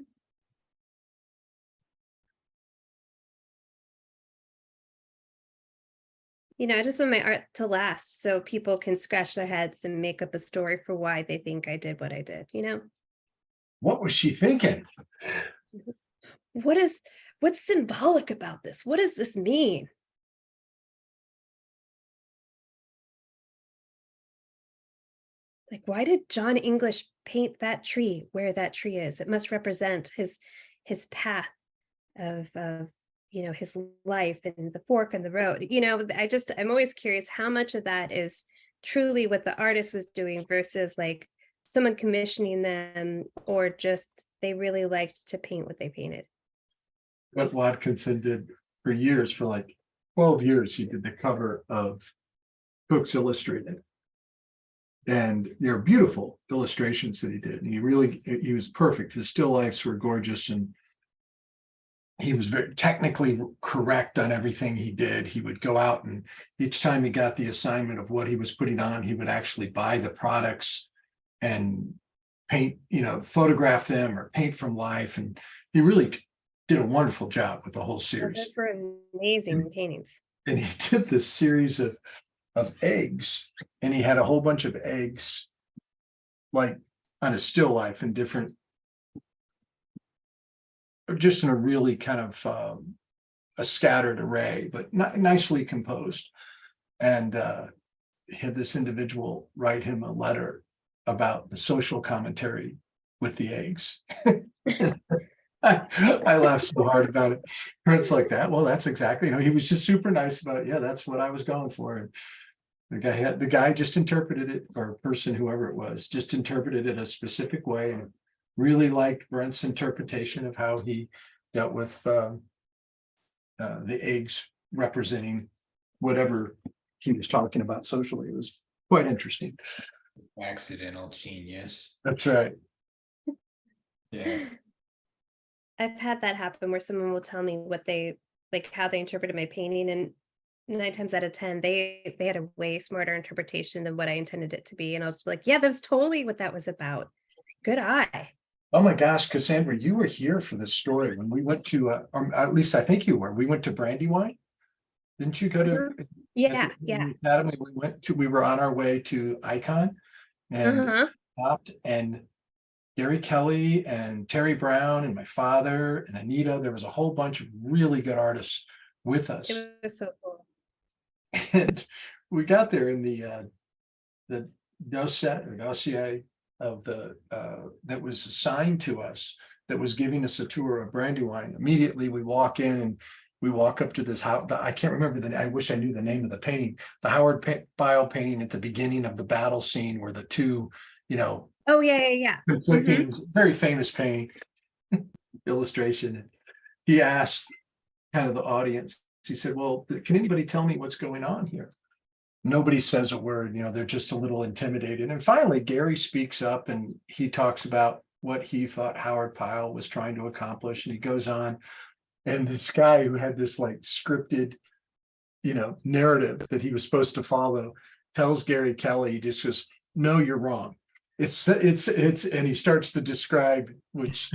I just want my art to last so people can scratch their heads and make up a story for why they think I did what I did, What was she thinking? What's symbolic about this? What does this mean? Like, why did John English paint that tree where that tree is? It must represent his path of his life, and the fork in the road. I'm always curious how much of that is truly what the artist was doing versus like someone commissioning them, or just they really liked to paint what they painted. What Watkinson did for years, for like 12 years, he did the cover of Books Illustrated. And they're beautiful illustrations that he did. And he was perfect. His still lifes were gorgeous. And he was very technically correct on everything he did. He would go out and each time he got the assignment of what he was putting on, he would actually buy the products and paint, photograph them or paint from life. And he really did a wonderful job with the whole series. Those were amazing paintings. And he did this series of eggs, and he had a whole bunch of eggs, like on a still life in different, just in a really kind of a scattered array, but nicely composed. And had this individual write him a letter about the social commentary with the eggs. I laughed so hard about it. Prints like that. Well, that's exactly, he was just super nice about it. Yeah, that's what I was going for. And the guy just interpreted it, or person, whoever it was, just interpreted it a specific way, and really liked Brent's interpretation of how he dealt with the eggs representing whatever he was talking about socially. It was quite interesting. Accidental genius. That's right. Yeah. I've had that happen where someone will tell me what they like, how they interpreted my painting, and 9 times out of 10, they had a way smarter interpretation than what I intended it to be. And I was like, yeah, that's totally what that was about. Good eye. Oh my gosh, Cassandra, you were here for this story when we went to, or at least I think you were. We went to Brandywine. Didn't you go to? Yeah, at the yeah. Academy, we were on our way to Icon and stopped, and Gary Kelly and Terry Brown and my father and Anita. There was a whole bunch of really good artists with us. It was so cool. And we got there in the dossier of the that was assigned to us, that was giving us a tour of Brandywine. Immediately we walk in and we walk up to this house. I can't remember I wish I knew the name of the painting. The Howard Pyle painting at the beginning of the battle scene, where the two, Oh yeah. conflicting. It was a very famous painting illustration. He asked kind of the audience, he said, well, can anybody tell me what's going on here? Nobody says a word, they're just a little intimidated. And finally, Gary speaks up and he talks about what he thought Howard Pyle was trying to accomplish. And he goes on, and this guy who had this like scripted, narrative that he was supposed to follow tells Gary Kelly, he just goes, no, you're wrong. It's, and he starts to describe, which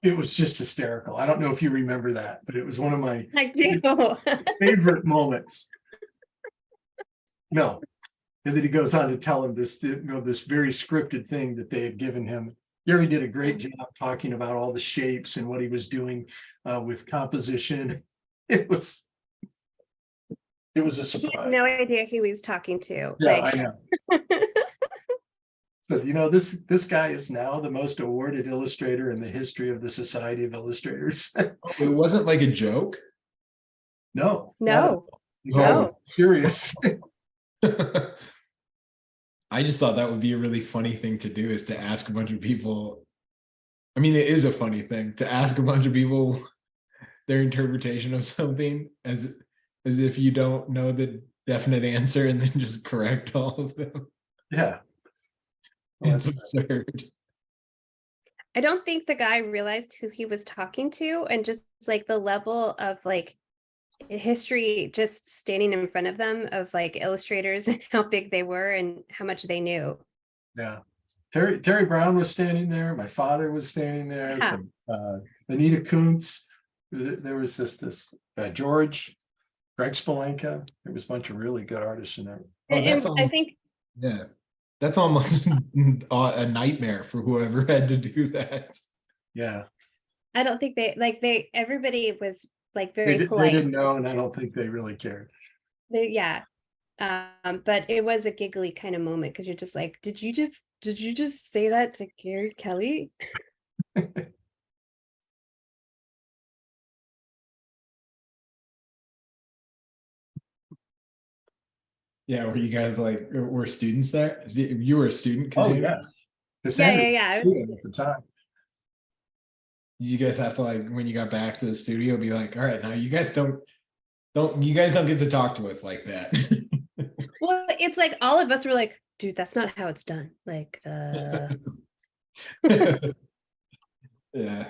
it was just hysterical. I don't know if you remember that, but it was one of my I do. favorite moments. No. And then he goes on to tell him this, this very scripted thing that they had given him. Gary did a great job talking about all the shapes and what he was doing with composition. It was a He surprise. had no idea who he was talking to. Yeah, I know. So, this guy is now the most awarded illustrator in the history of the Society of Illustrators. It wasn't like a joke. No. No. No. Serious. I just thought that would be a really funny thing to do, is to ask a bunch of people. I mean, it is a funny thing to ask a bunch of people their interpretation of something as if you don't know the definite answer, and then just correct all of them. Yeah. Well, It's absurd. I don't think the guy realized who he was talking to, and just like the level of like history just standing in front of them of like illustrators and how big they were and how much they knew. Yeah. Terry Brown was standing there. My father was standing there. Yeah. Anita Kuntz. There was this George, Greg Spolenka. There was a bunch of really good artists in there. Oh, And that's I think Yeah, that's almost a nightmare for whoever had to do that. Yeah. I don't think everybody was like They very polite. didn't know, and I don't think they really cared. Yeah. But it was a giggly kind of moment, because you're just like, did you just say that to Gary Kelly? Yeah, were you guys like, were students there? You were a student? Oh, Cassandra? yeah. Cassandra Yeah. was a student at the time. Did you guys have to, like, when you got back to the studio, be like, all right, now you guys don't get to talk to us like that? Well, it's like all of us were like, dude, that's not how it's done. Like, Yeah.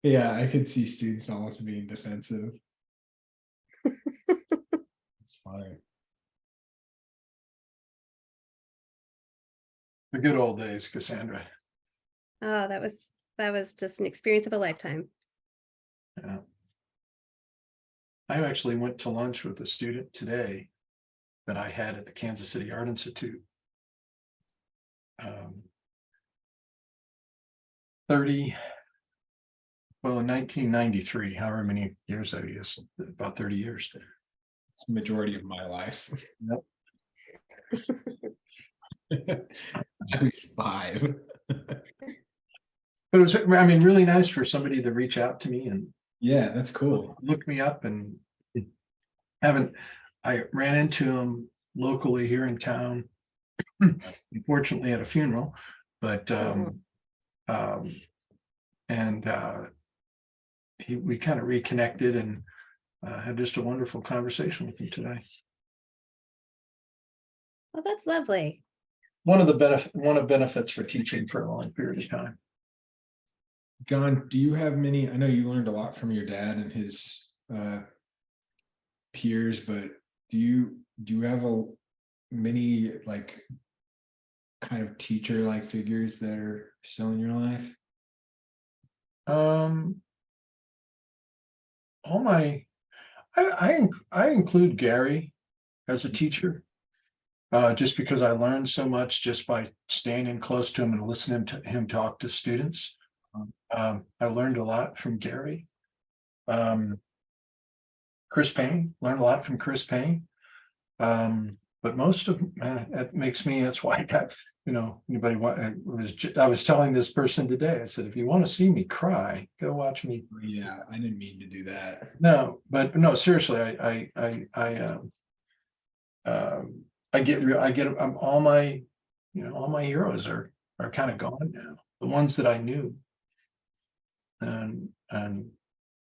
Yeah, I could see students almost being defensive. It's fine. The good old days, Cassandra. Oh, that was just an experience of a lifetime. Yeah. I actually went to lunch with a student today that I had at the Kansas City Art Institute. 30, well, in 1993, however many years that is, about 30 years. It's the majority of my life. Yep. I was 5. But it was, I mean, really nice for somebody to reach out to me and Yeah, that's cool. look me up, and I ran into him locally here in town, unfortunately at a funeral, but we kind of reconnected and had just a wonderful conversation with him today. Oh, that's lovely. One of benefits for teaching for a long period of time. John, do you have many? I know you learned a lot from your dad and his peers, but do you have many like kind of teacher like figures that are still in your life? All my, I include Gary as a teacher, just because I learned so much just by standing close to him and listening to him talk to students. I learned a lot from Gary. Chris Payne, learned a lot from Chris Payne. But most of it makes me, that's why I got, anybody want, I was telling this person today, I said, if you want to see me cry, go watch me. Yeah, I didn't mean to do that. No, but no, seriously, all my, all my heroes are kind of gone now. The ones that I knew. And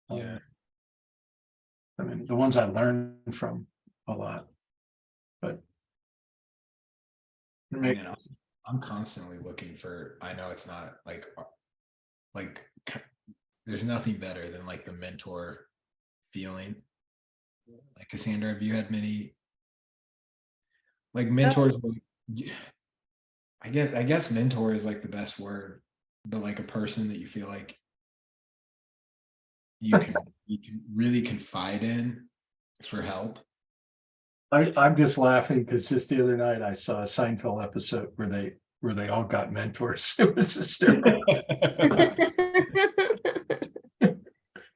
Yeah. I mean, the ones I learned from a lot, but Man, I'm constantly looking for, I know it's not like there's nothing better than like the mentor feeling. Like Cassandra, have you had many like mentors? I guess mentor is like the best word, but like a person that you feel like you can really confide in for help. I'm just laughing because just the other night I saw a Seinfeld episode where they all got mentors. It was hysterical.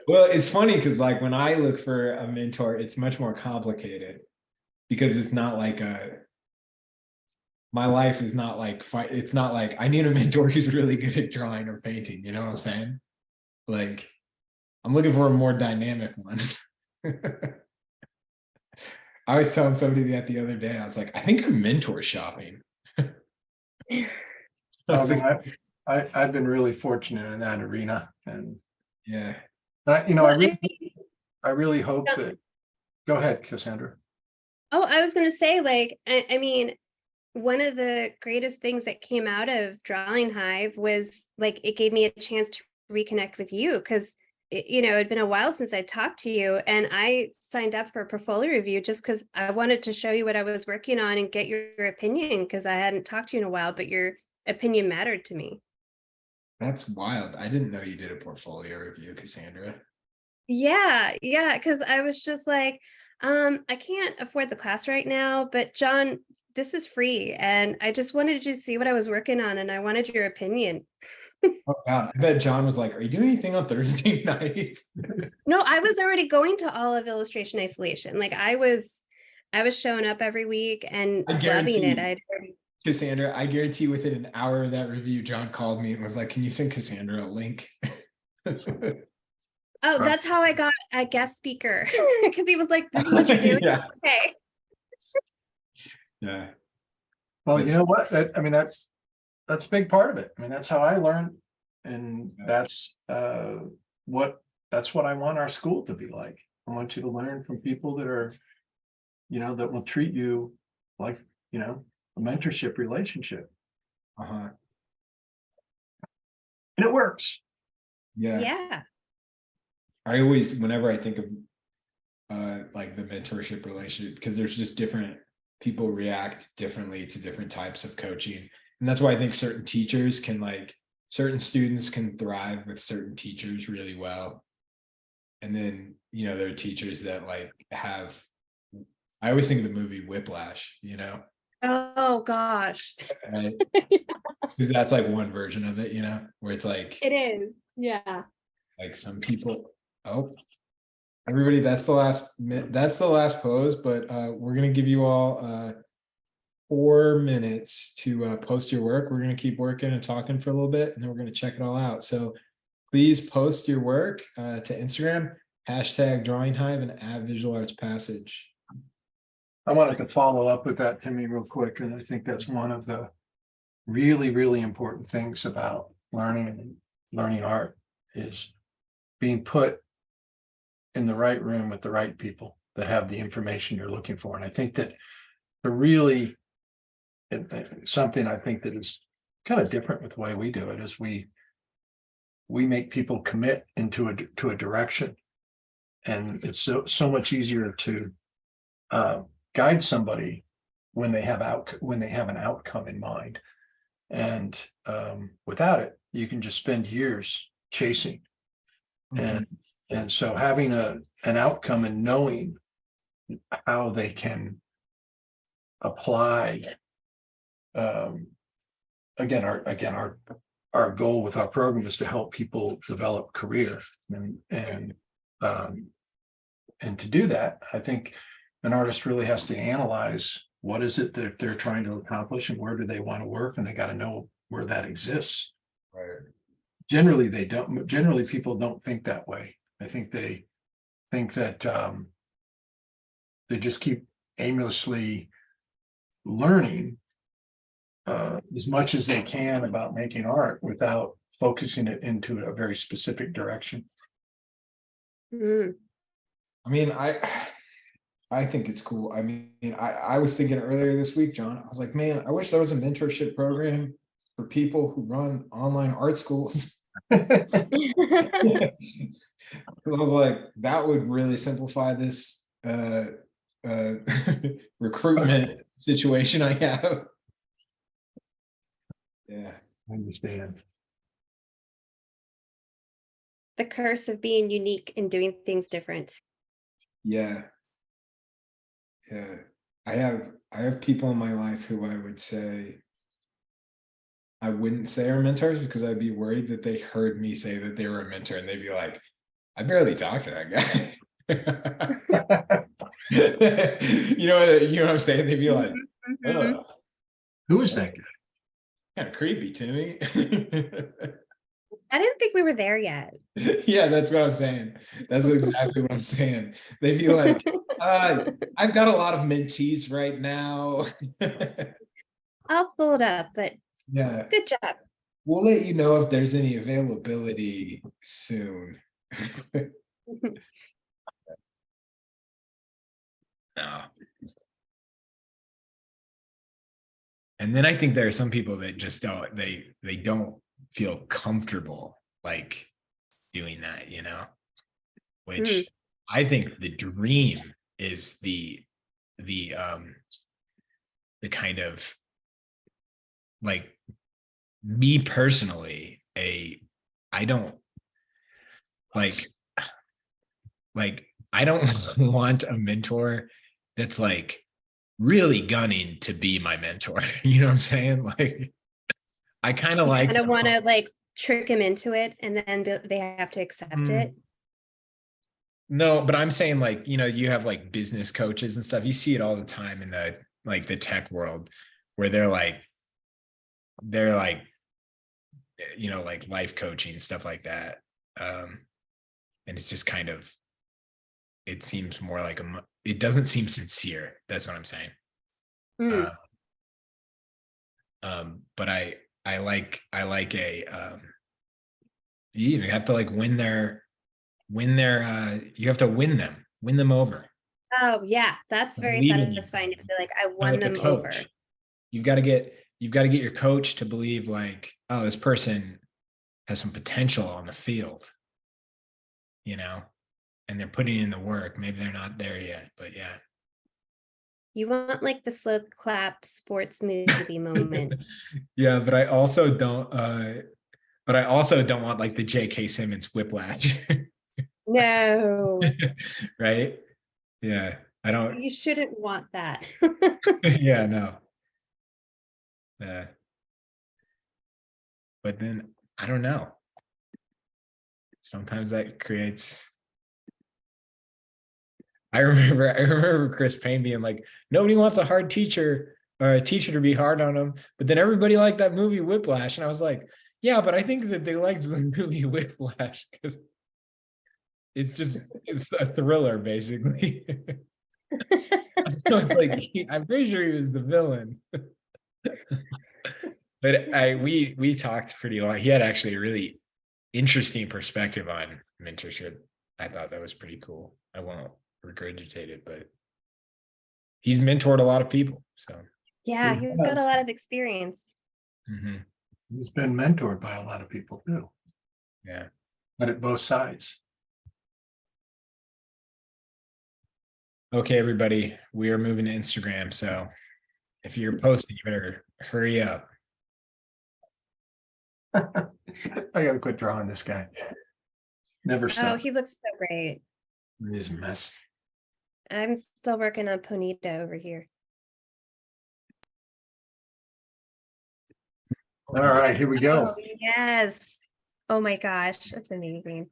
Well, it's funny because like when I look for a mentor, it's much more complicated because it's not like my life is not like it's not like I need a mentor who's really good at drawing or painting. You know what I'm saying? Like I'm looking for a more dynamic one. I was telling somebody that the other day. I was like, I think I'm mentor shopping. I've been really fortunate in that arena, and yeah, I really hope that. Go ahead, Cassandra. Oh, I was going to say, like, I mean, one of the greatest things that came out of Drawing Hive was like it gave me a chance to reconnect with you because it'd been a while since I talked to you, and I signed up for a portfolio review just because I wanted to show you what I was working on and get your opinion because I hadn't talked to you in a while, but your opinion mattered to me. that's wild. I didn't know you did a portfolio review, Cassandra. Yeah, because I was just like, I can't afford the class right now, but John, this is free, and I just wanted to see what I was working on, and I wanted your opinion. Oh God, I bet John was like, "Are you doing anything on Thursday night?" No, I was already going to all of Illustration Isolation. Like I was showing up every week and I loving it. guarantee Cassandra, I guarantee within an hour of that review, John called me and was like, "Can you send Cassandra a link?" Oh, that's how I got a guest speaker because he was like, "This is what you're doing." Yeah. Okay. Yeah. Well, you know what? I mean, that's a big part of it. I mean, that's how I learned, and that's what I want our school to be like. I want you to learn from people that are, that will treat you like, a mentorship relationship, Uh-huh. and it works. Yeah. Yeah. I always, whenever I think of like the mentorship relationship, because there's just different people react differently to different types of coaching. And that's why I think certain teachers can certain students can thrive with certain teachers really well. And then, there are teachers that have, I always think of the movie Whiplash, Oh gosh. right? Because that's one version of it, where it's It is. Yeah. some people, oh, everybody, that's the last pose, but we're going to give you all 4 minutes to post your work. We're going to keep working and talking for a little bit, and then we're going to check it all out. So please post your work to Instagram, #DrawingHive and @VisualArtsPassage. I wanted to follow up with that, Timmy, real quick, and I think that's one of the really, really important things about learning art is being put in the right room with the right people that have the information you're looking for. And I think that something I think that is kind of different with the way we do it is we make people commit to a direction, and it's so much easier to guide somebody when they have an outcome in mind. And without it, you can just spend years chasing. And so having an outcome and knowing how they can apply, again, our goal with our program is to help people develop career, and to do that, I think an artist really has to analyze what is it that they're trying to accomplish and where do they want to work, and they got to know where that exists. Right. Generally, they don't. Generally, people don't think that way. I think they think that they just keep aimlessly learning as much as they can about making art without focusing it into a very specific direction. Mm. I mean, I think it's cool. I mean, I was thinking earlier this week, John, I was like, man, I wish there was a mentorship program for people who run online art schools. Because I was like, that would really simplify this recruitment situation I have. Yeah, I understand. The curse of being unique and doing things different. yeah. I have people in my life who I would say I wouldn't say are mentors, because I'd be worried that they heard me say that they were a mentor and they'd be like, I barely talk to that guy. you know what I'm saying? They'd be like, Mhm. oh, Who is that guy? kind of creepy to me. I didn't think we were there yet. Yeah, that's what I'm saying. That's exactly what I'm saying. They'd be like, I've got a lot of mentees right now. I'll fill it up, but Yeah, good job. we'll let you know if there's any availability soon. No. And then I think there are some people that just don't, they don't feel comfortable doing that, which I think the dream is the kind of me personally, I don't I don't want a mentor that's really gunning to be my mentor. You know what I'm saying? I kind of I don't want to trick him into it, and then they have to accept it. No, but I'm saying you have business coaches and stuff. You see it all the time in the tech world, where they're life coaching, stuff like that. And it's just kind of, it seems more it doesn't seem sincere. That's what I'm saying. But I like you have to win their you have to win them over. Oh yeah, that's very satisfying to feel like I won them over. You've got to get your coach to believe oh, this person has some potential on the field, and they're putting in the work. Maybe they're not there yet, but yeah. You want like the slow clap sports movie moment. Yeah, but I also don't want like the J.K. Simmons whiplash. No, Right? Yeah. I don't, you shouldn't want that. yeah, no. Yeah. But then I don't know. Sometimes that creates. I remember Chris Payne being like, nobody wants a hard teacher or a teacher to be hard on them. But then everybody liked that movie Whiplash. And I was like, yeah, but I think that they liked the movie Whiplash because it's a thriller, basically. I was like, I'm pretty sure he was the villain. But we talked pretty long. He had actually a really interesting perspective on mentorship. I thought that was pretty cool. I won't regurgitate it, but he's mentored a lot of people. So Yeah, he's got a lot of experience. He's been mentored by a lot of people too, yeah. but at both sides. Okay, everybody, we are moving to Instagram. So if you're posting, you better hurry up. I gotta quit drawing this guy. Never Oh, stop. he looks so great. He's a mess. I'm still working on Ponita over here. All right, here we go. Oh, yes. Oh my gosh, that's amazing.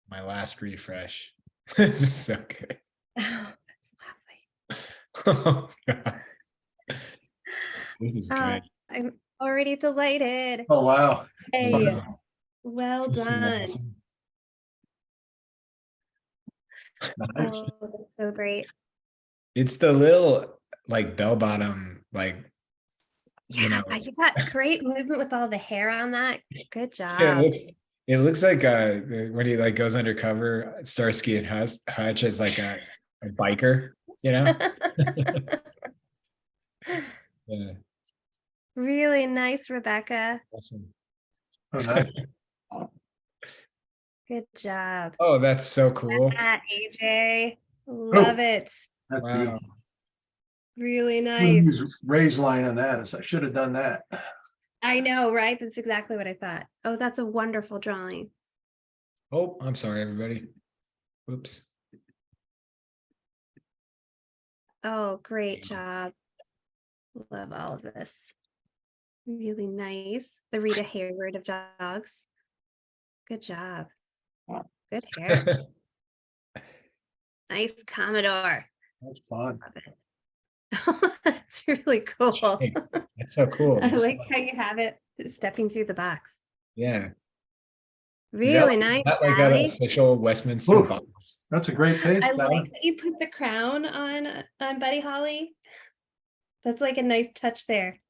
My last refresh. This is so good. Oh, that's Oh, God. This is lovely. great. I'm already delighted. Oh, wow. Hey, Wow. well This is done. awesome. Nice. Oh, that's so great. It's the little like bell bottom, like you know, You got great movement with all the hair on that. Good yeah, job. it looks like when he like goes undercover, Starsky and Hutch as like a biker, you know? Yeah, Really nice, Rebecca. awesome. Oh, nice. Good job. Oh, that's so cool. AJ. Love it. That's Wow. beautiful. Really I'm gonna nice. use Ray's line on that. As I should have done that. I know, right? That's exactly what I thought. Oh, that's a wonderful drawing. Oh, I'm sorry, everybody. Whoops. Oh, great job. Love all of this. Really nice. The Rita Hayward of dogs. Good job. Good hair. Nice Commodore. That's fun. Love it. That's really cool. Hey, that's so cool. I like how you have it stepping through the box. Yeah. Really Is nice. that like an Sally. official Westminster Ooh. box? That's a great page. I Sally. like that you put the crown on Buddy Holly. That's like a nice touch there.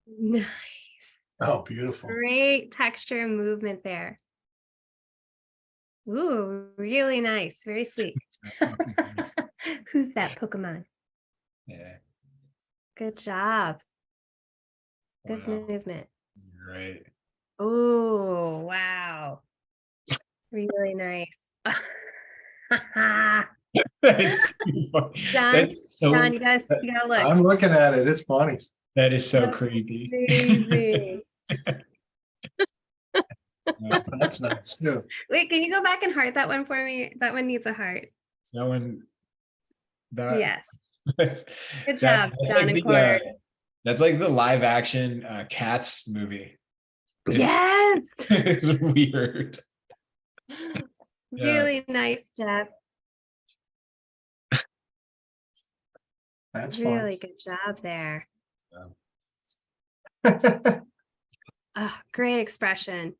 Nice. Oh, beautiful. Great texture and movement there. Ooh, really nice. Very sleek. Who's that Pokemon? Yeah. Good job. Good Wow. movement. Great. Oh, wow. Really nice. That's too funny. John, That's so, John, you gotta look. I'm looking at it. It's funny. that is so That's creepy. amazing. That's nice too. Wait, can you go back and heart that one for me? That one needs a heart. That one. Yes. That's, Good job, John and Cord. that's like the live action Cats movie. Yes. It's weird. Really nice, Jeff. That's Really good job there. fun. Oh, great expression.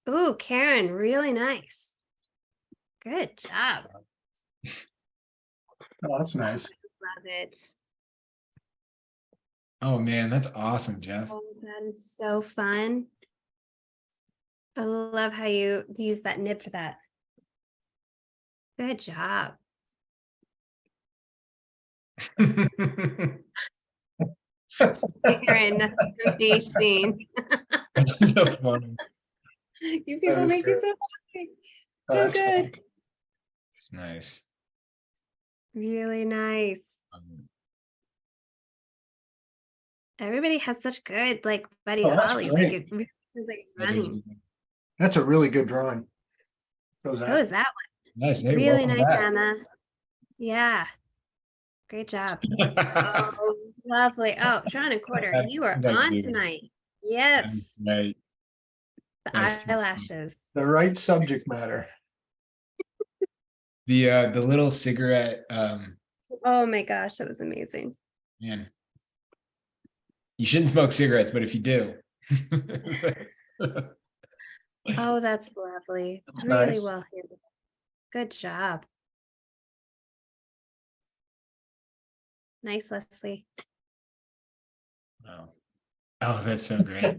Ooh, Karen, really nice. Good job. Oh, that's nice. Love it. Oh man, that's awesome, Jeff. Oh, that is so fun. I love how you use that nib for that. Good job. Karen, that's amazing. That's so funny. You That people is make me great. so happy. Oh, So that's fun. good. It's nice. Really nice. Everybody has such good, like Buddy Oh, that's Holly. Like great. it really feels like it's That is running. good. That's a really good drawing. Goes So after. is that Nice. one. Hey, Really welcome nice, back. Anna. Yeah. Great job. Oh, lovely. Oh, John and Quarter, you are Like, on dude, tonight. Yes. right. The Nice. eyelashes. The right subject matter. The little cigarette, Oh my gosh, that was amazing. man. You shouldn't smoke cigarettes, but if you do. Oh, that's lovely. That's Really nice. well handled. Good job. Nice, Leslie. Wow. Oh, that's so great.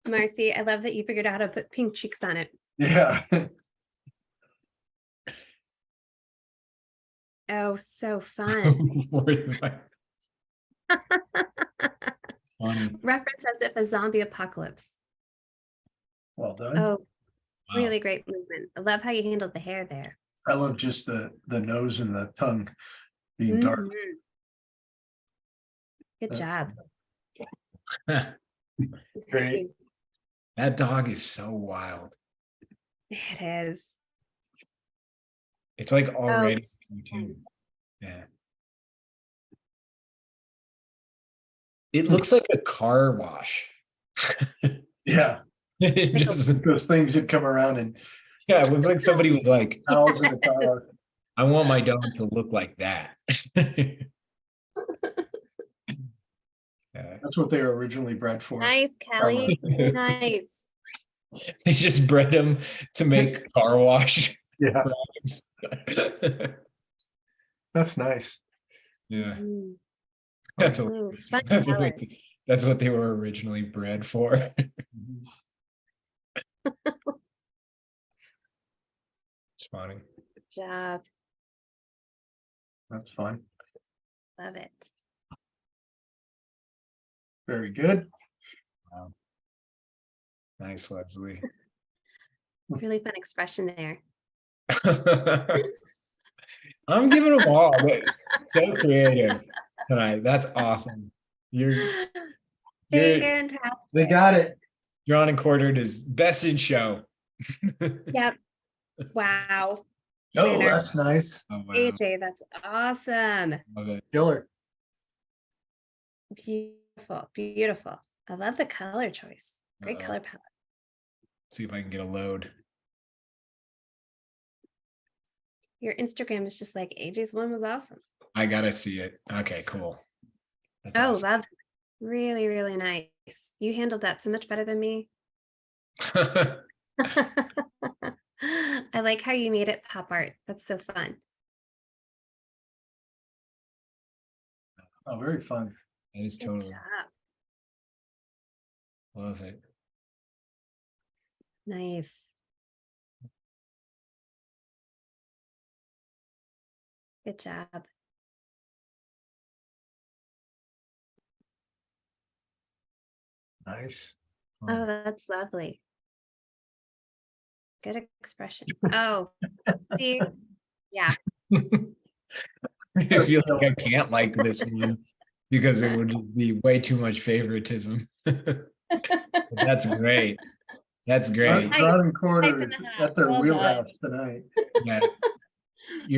Marcy, I love that you figured out how to put pink cheeks on it. Yeah. Oh, so fun. Funny. Reference as if a zombie apocalypse. Well done. Oh, Wow. really great movement. I love how you handled the hair there. I love just the nose and the tongue being dark. Mhm. Good Uh, job. Great. That dog is so wild. It is. It's like already so too. Yeah. It looks like a car wash. Yeah. It just- Those things that come around and yeah, it looks like somebody was like, towels in the car. I want my dog to look like that. Yeah. That's what they were originally bred for. Nice, Kelly. Really nice. They just bred him to make car wash. Yeah, products. that's nice. Yeah, Mm. that's, Ooh, fun that's color. what that's what they were originally bred for. It's funny. Good job. That's fun. Love it. Very good. Wow. Nice, Leslie. Really fun expression there. I'm giving them all. So creative tonight. That's awesome. You're Fantastic. They got it. Drawn and Quartered is best in show. Yep. Wow. Oh, Winner. that's nice. Oh, wow. AJ, that's awesome. Love it. Killer. Beautiful. Beautiful. I love the color choice. Great Uh-oh. color palette. See if I can get a load. Your Instagram is just like AJ's one was awesome. I gotta see it. Okay, cool. That's Oh, awesome. love it. Really, really nice. You handled that so much better than me. I like how you made it pop art. That's so fun. Oh, very fun. It is Good totally job. love it. Nice. Good job. Nice. Oh, that's lovely. Good expression. Oh, see, yeah. I feel like I can't like this one because it would just be way too much favoritism. But that's great. That's great. Nice. Brown and Quarter Type in is the hat. at their Well done. wheelhouse tonight. Yeah.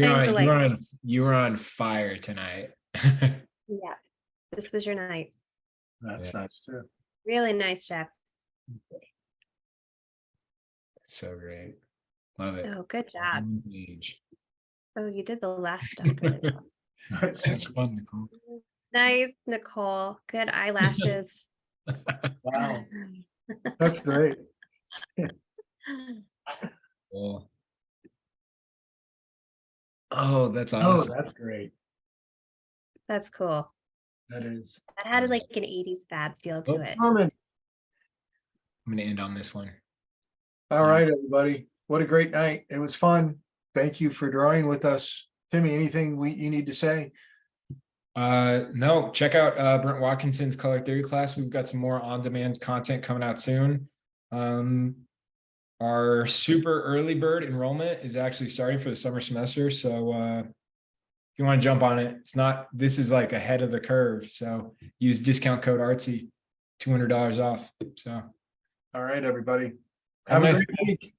I'm You were on fire tonight. Yeah, this was your night. That's Yeah. nice too. Really nice, Jeff. So great. Love it. Oh, good job. On page. Oh, you did the last stuff really well. That's That's fun, Nicole. Nice, Nicole. Good eyelashes. wow. That's great. Cool. Oh, that's Oh, awesome. that's great. That's cool. That is. That had like an 80s fab feel to Oh. it. Norman. I'm gonna end on this one. All right, everybody. What a great night. It was fun. Thank you for drawing with us. Timmy, anything you need to say? No, check out Brent Watkinson's color theory class. We've got some more on-demand content coming out soon. Our super early bird enrollment is actually starting for the summer semester. So if you want to jump on it, this is like ahead of the curve. So use discount code ARTSY, $200 off. So All right, everybody. Have Have a a nice great week.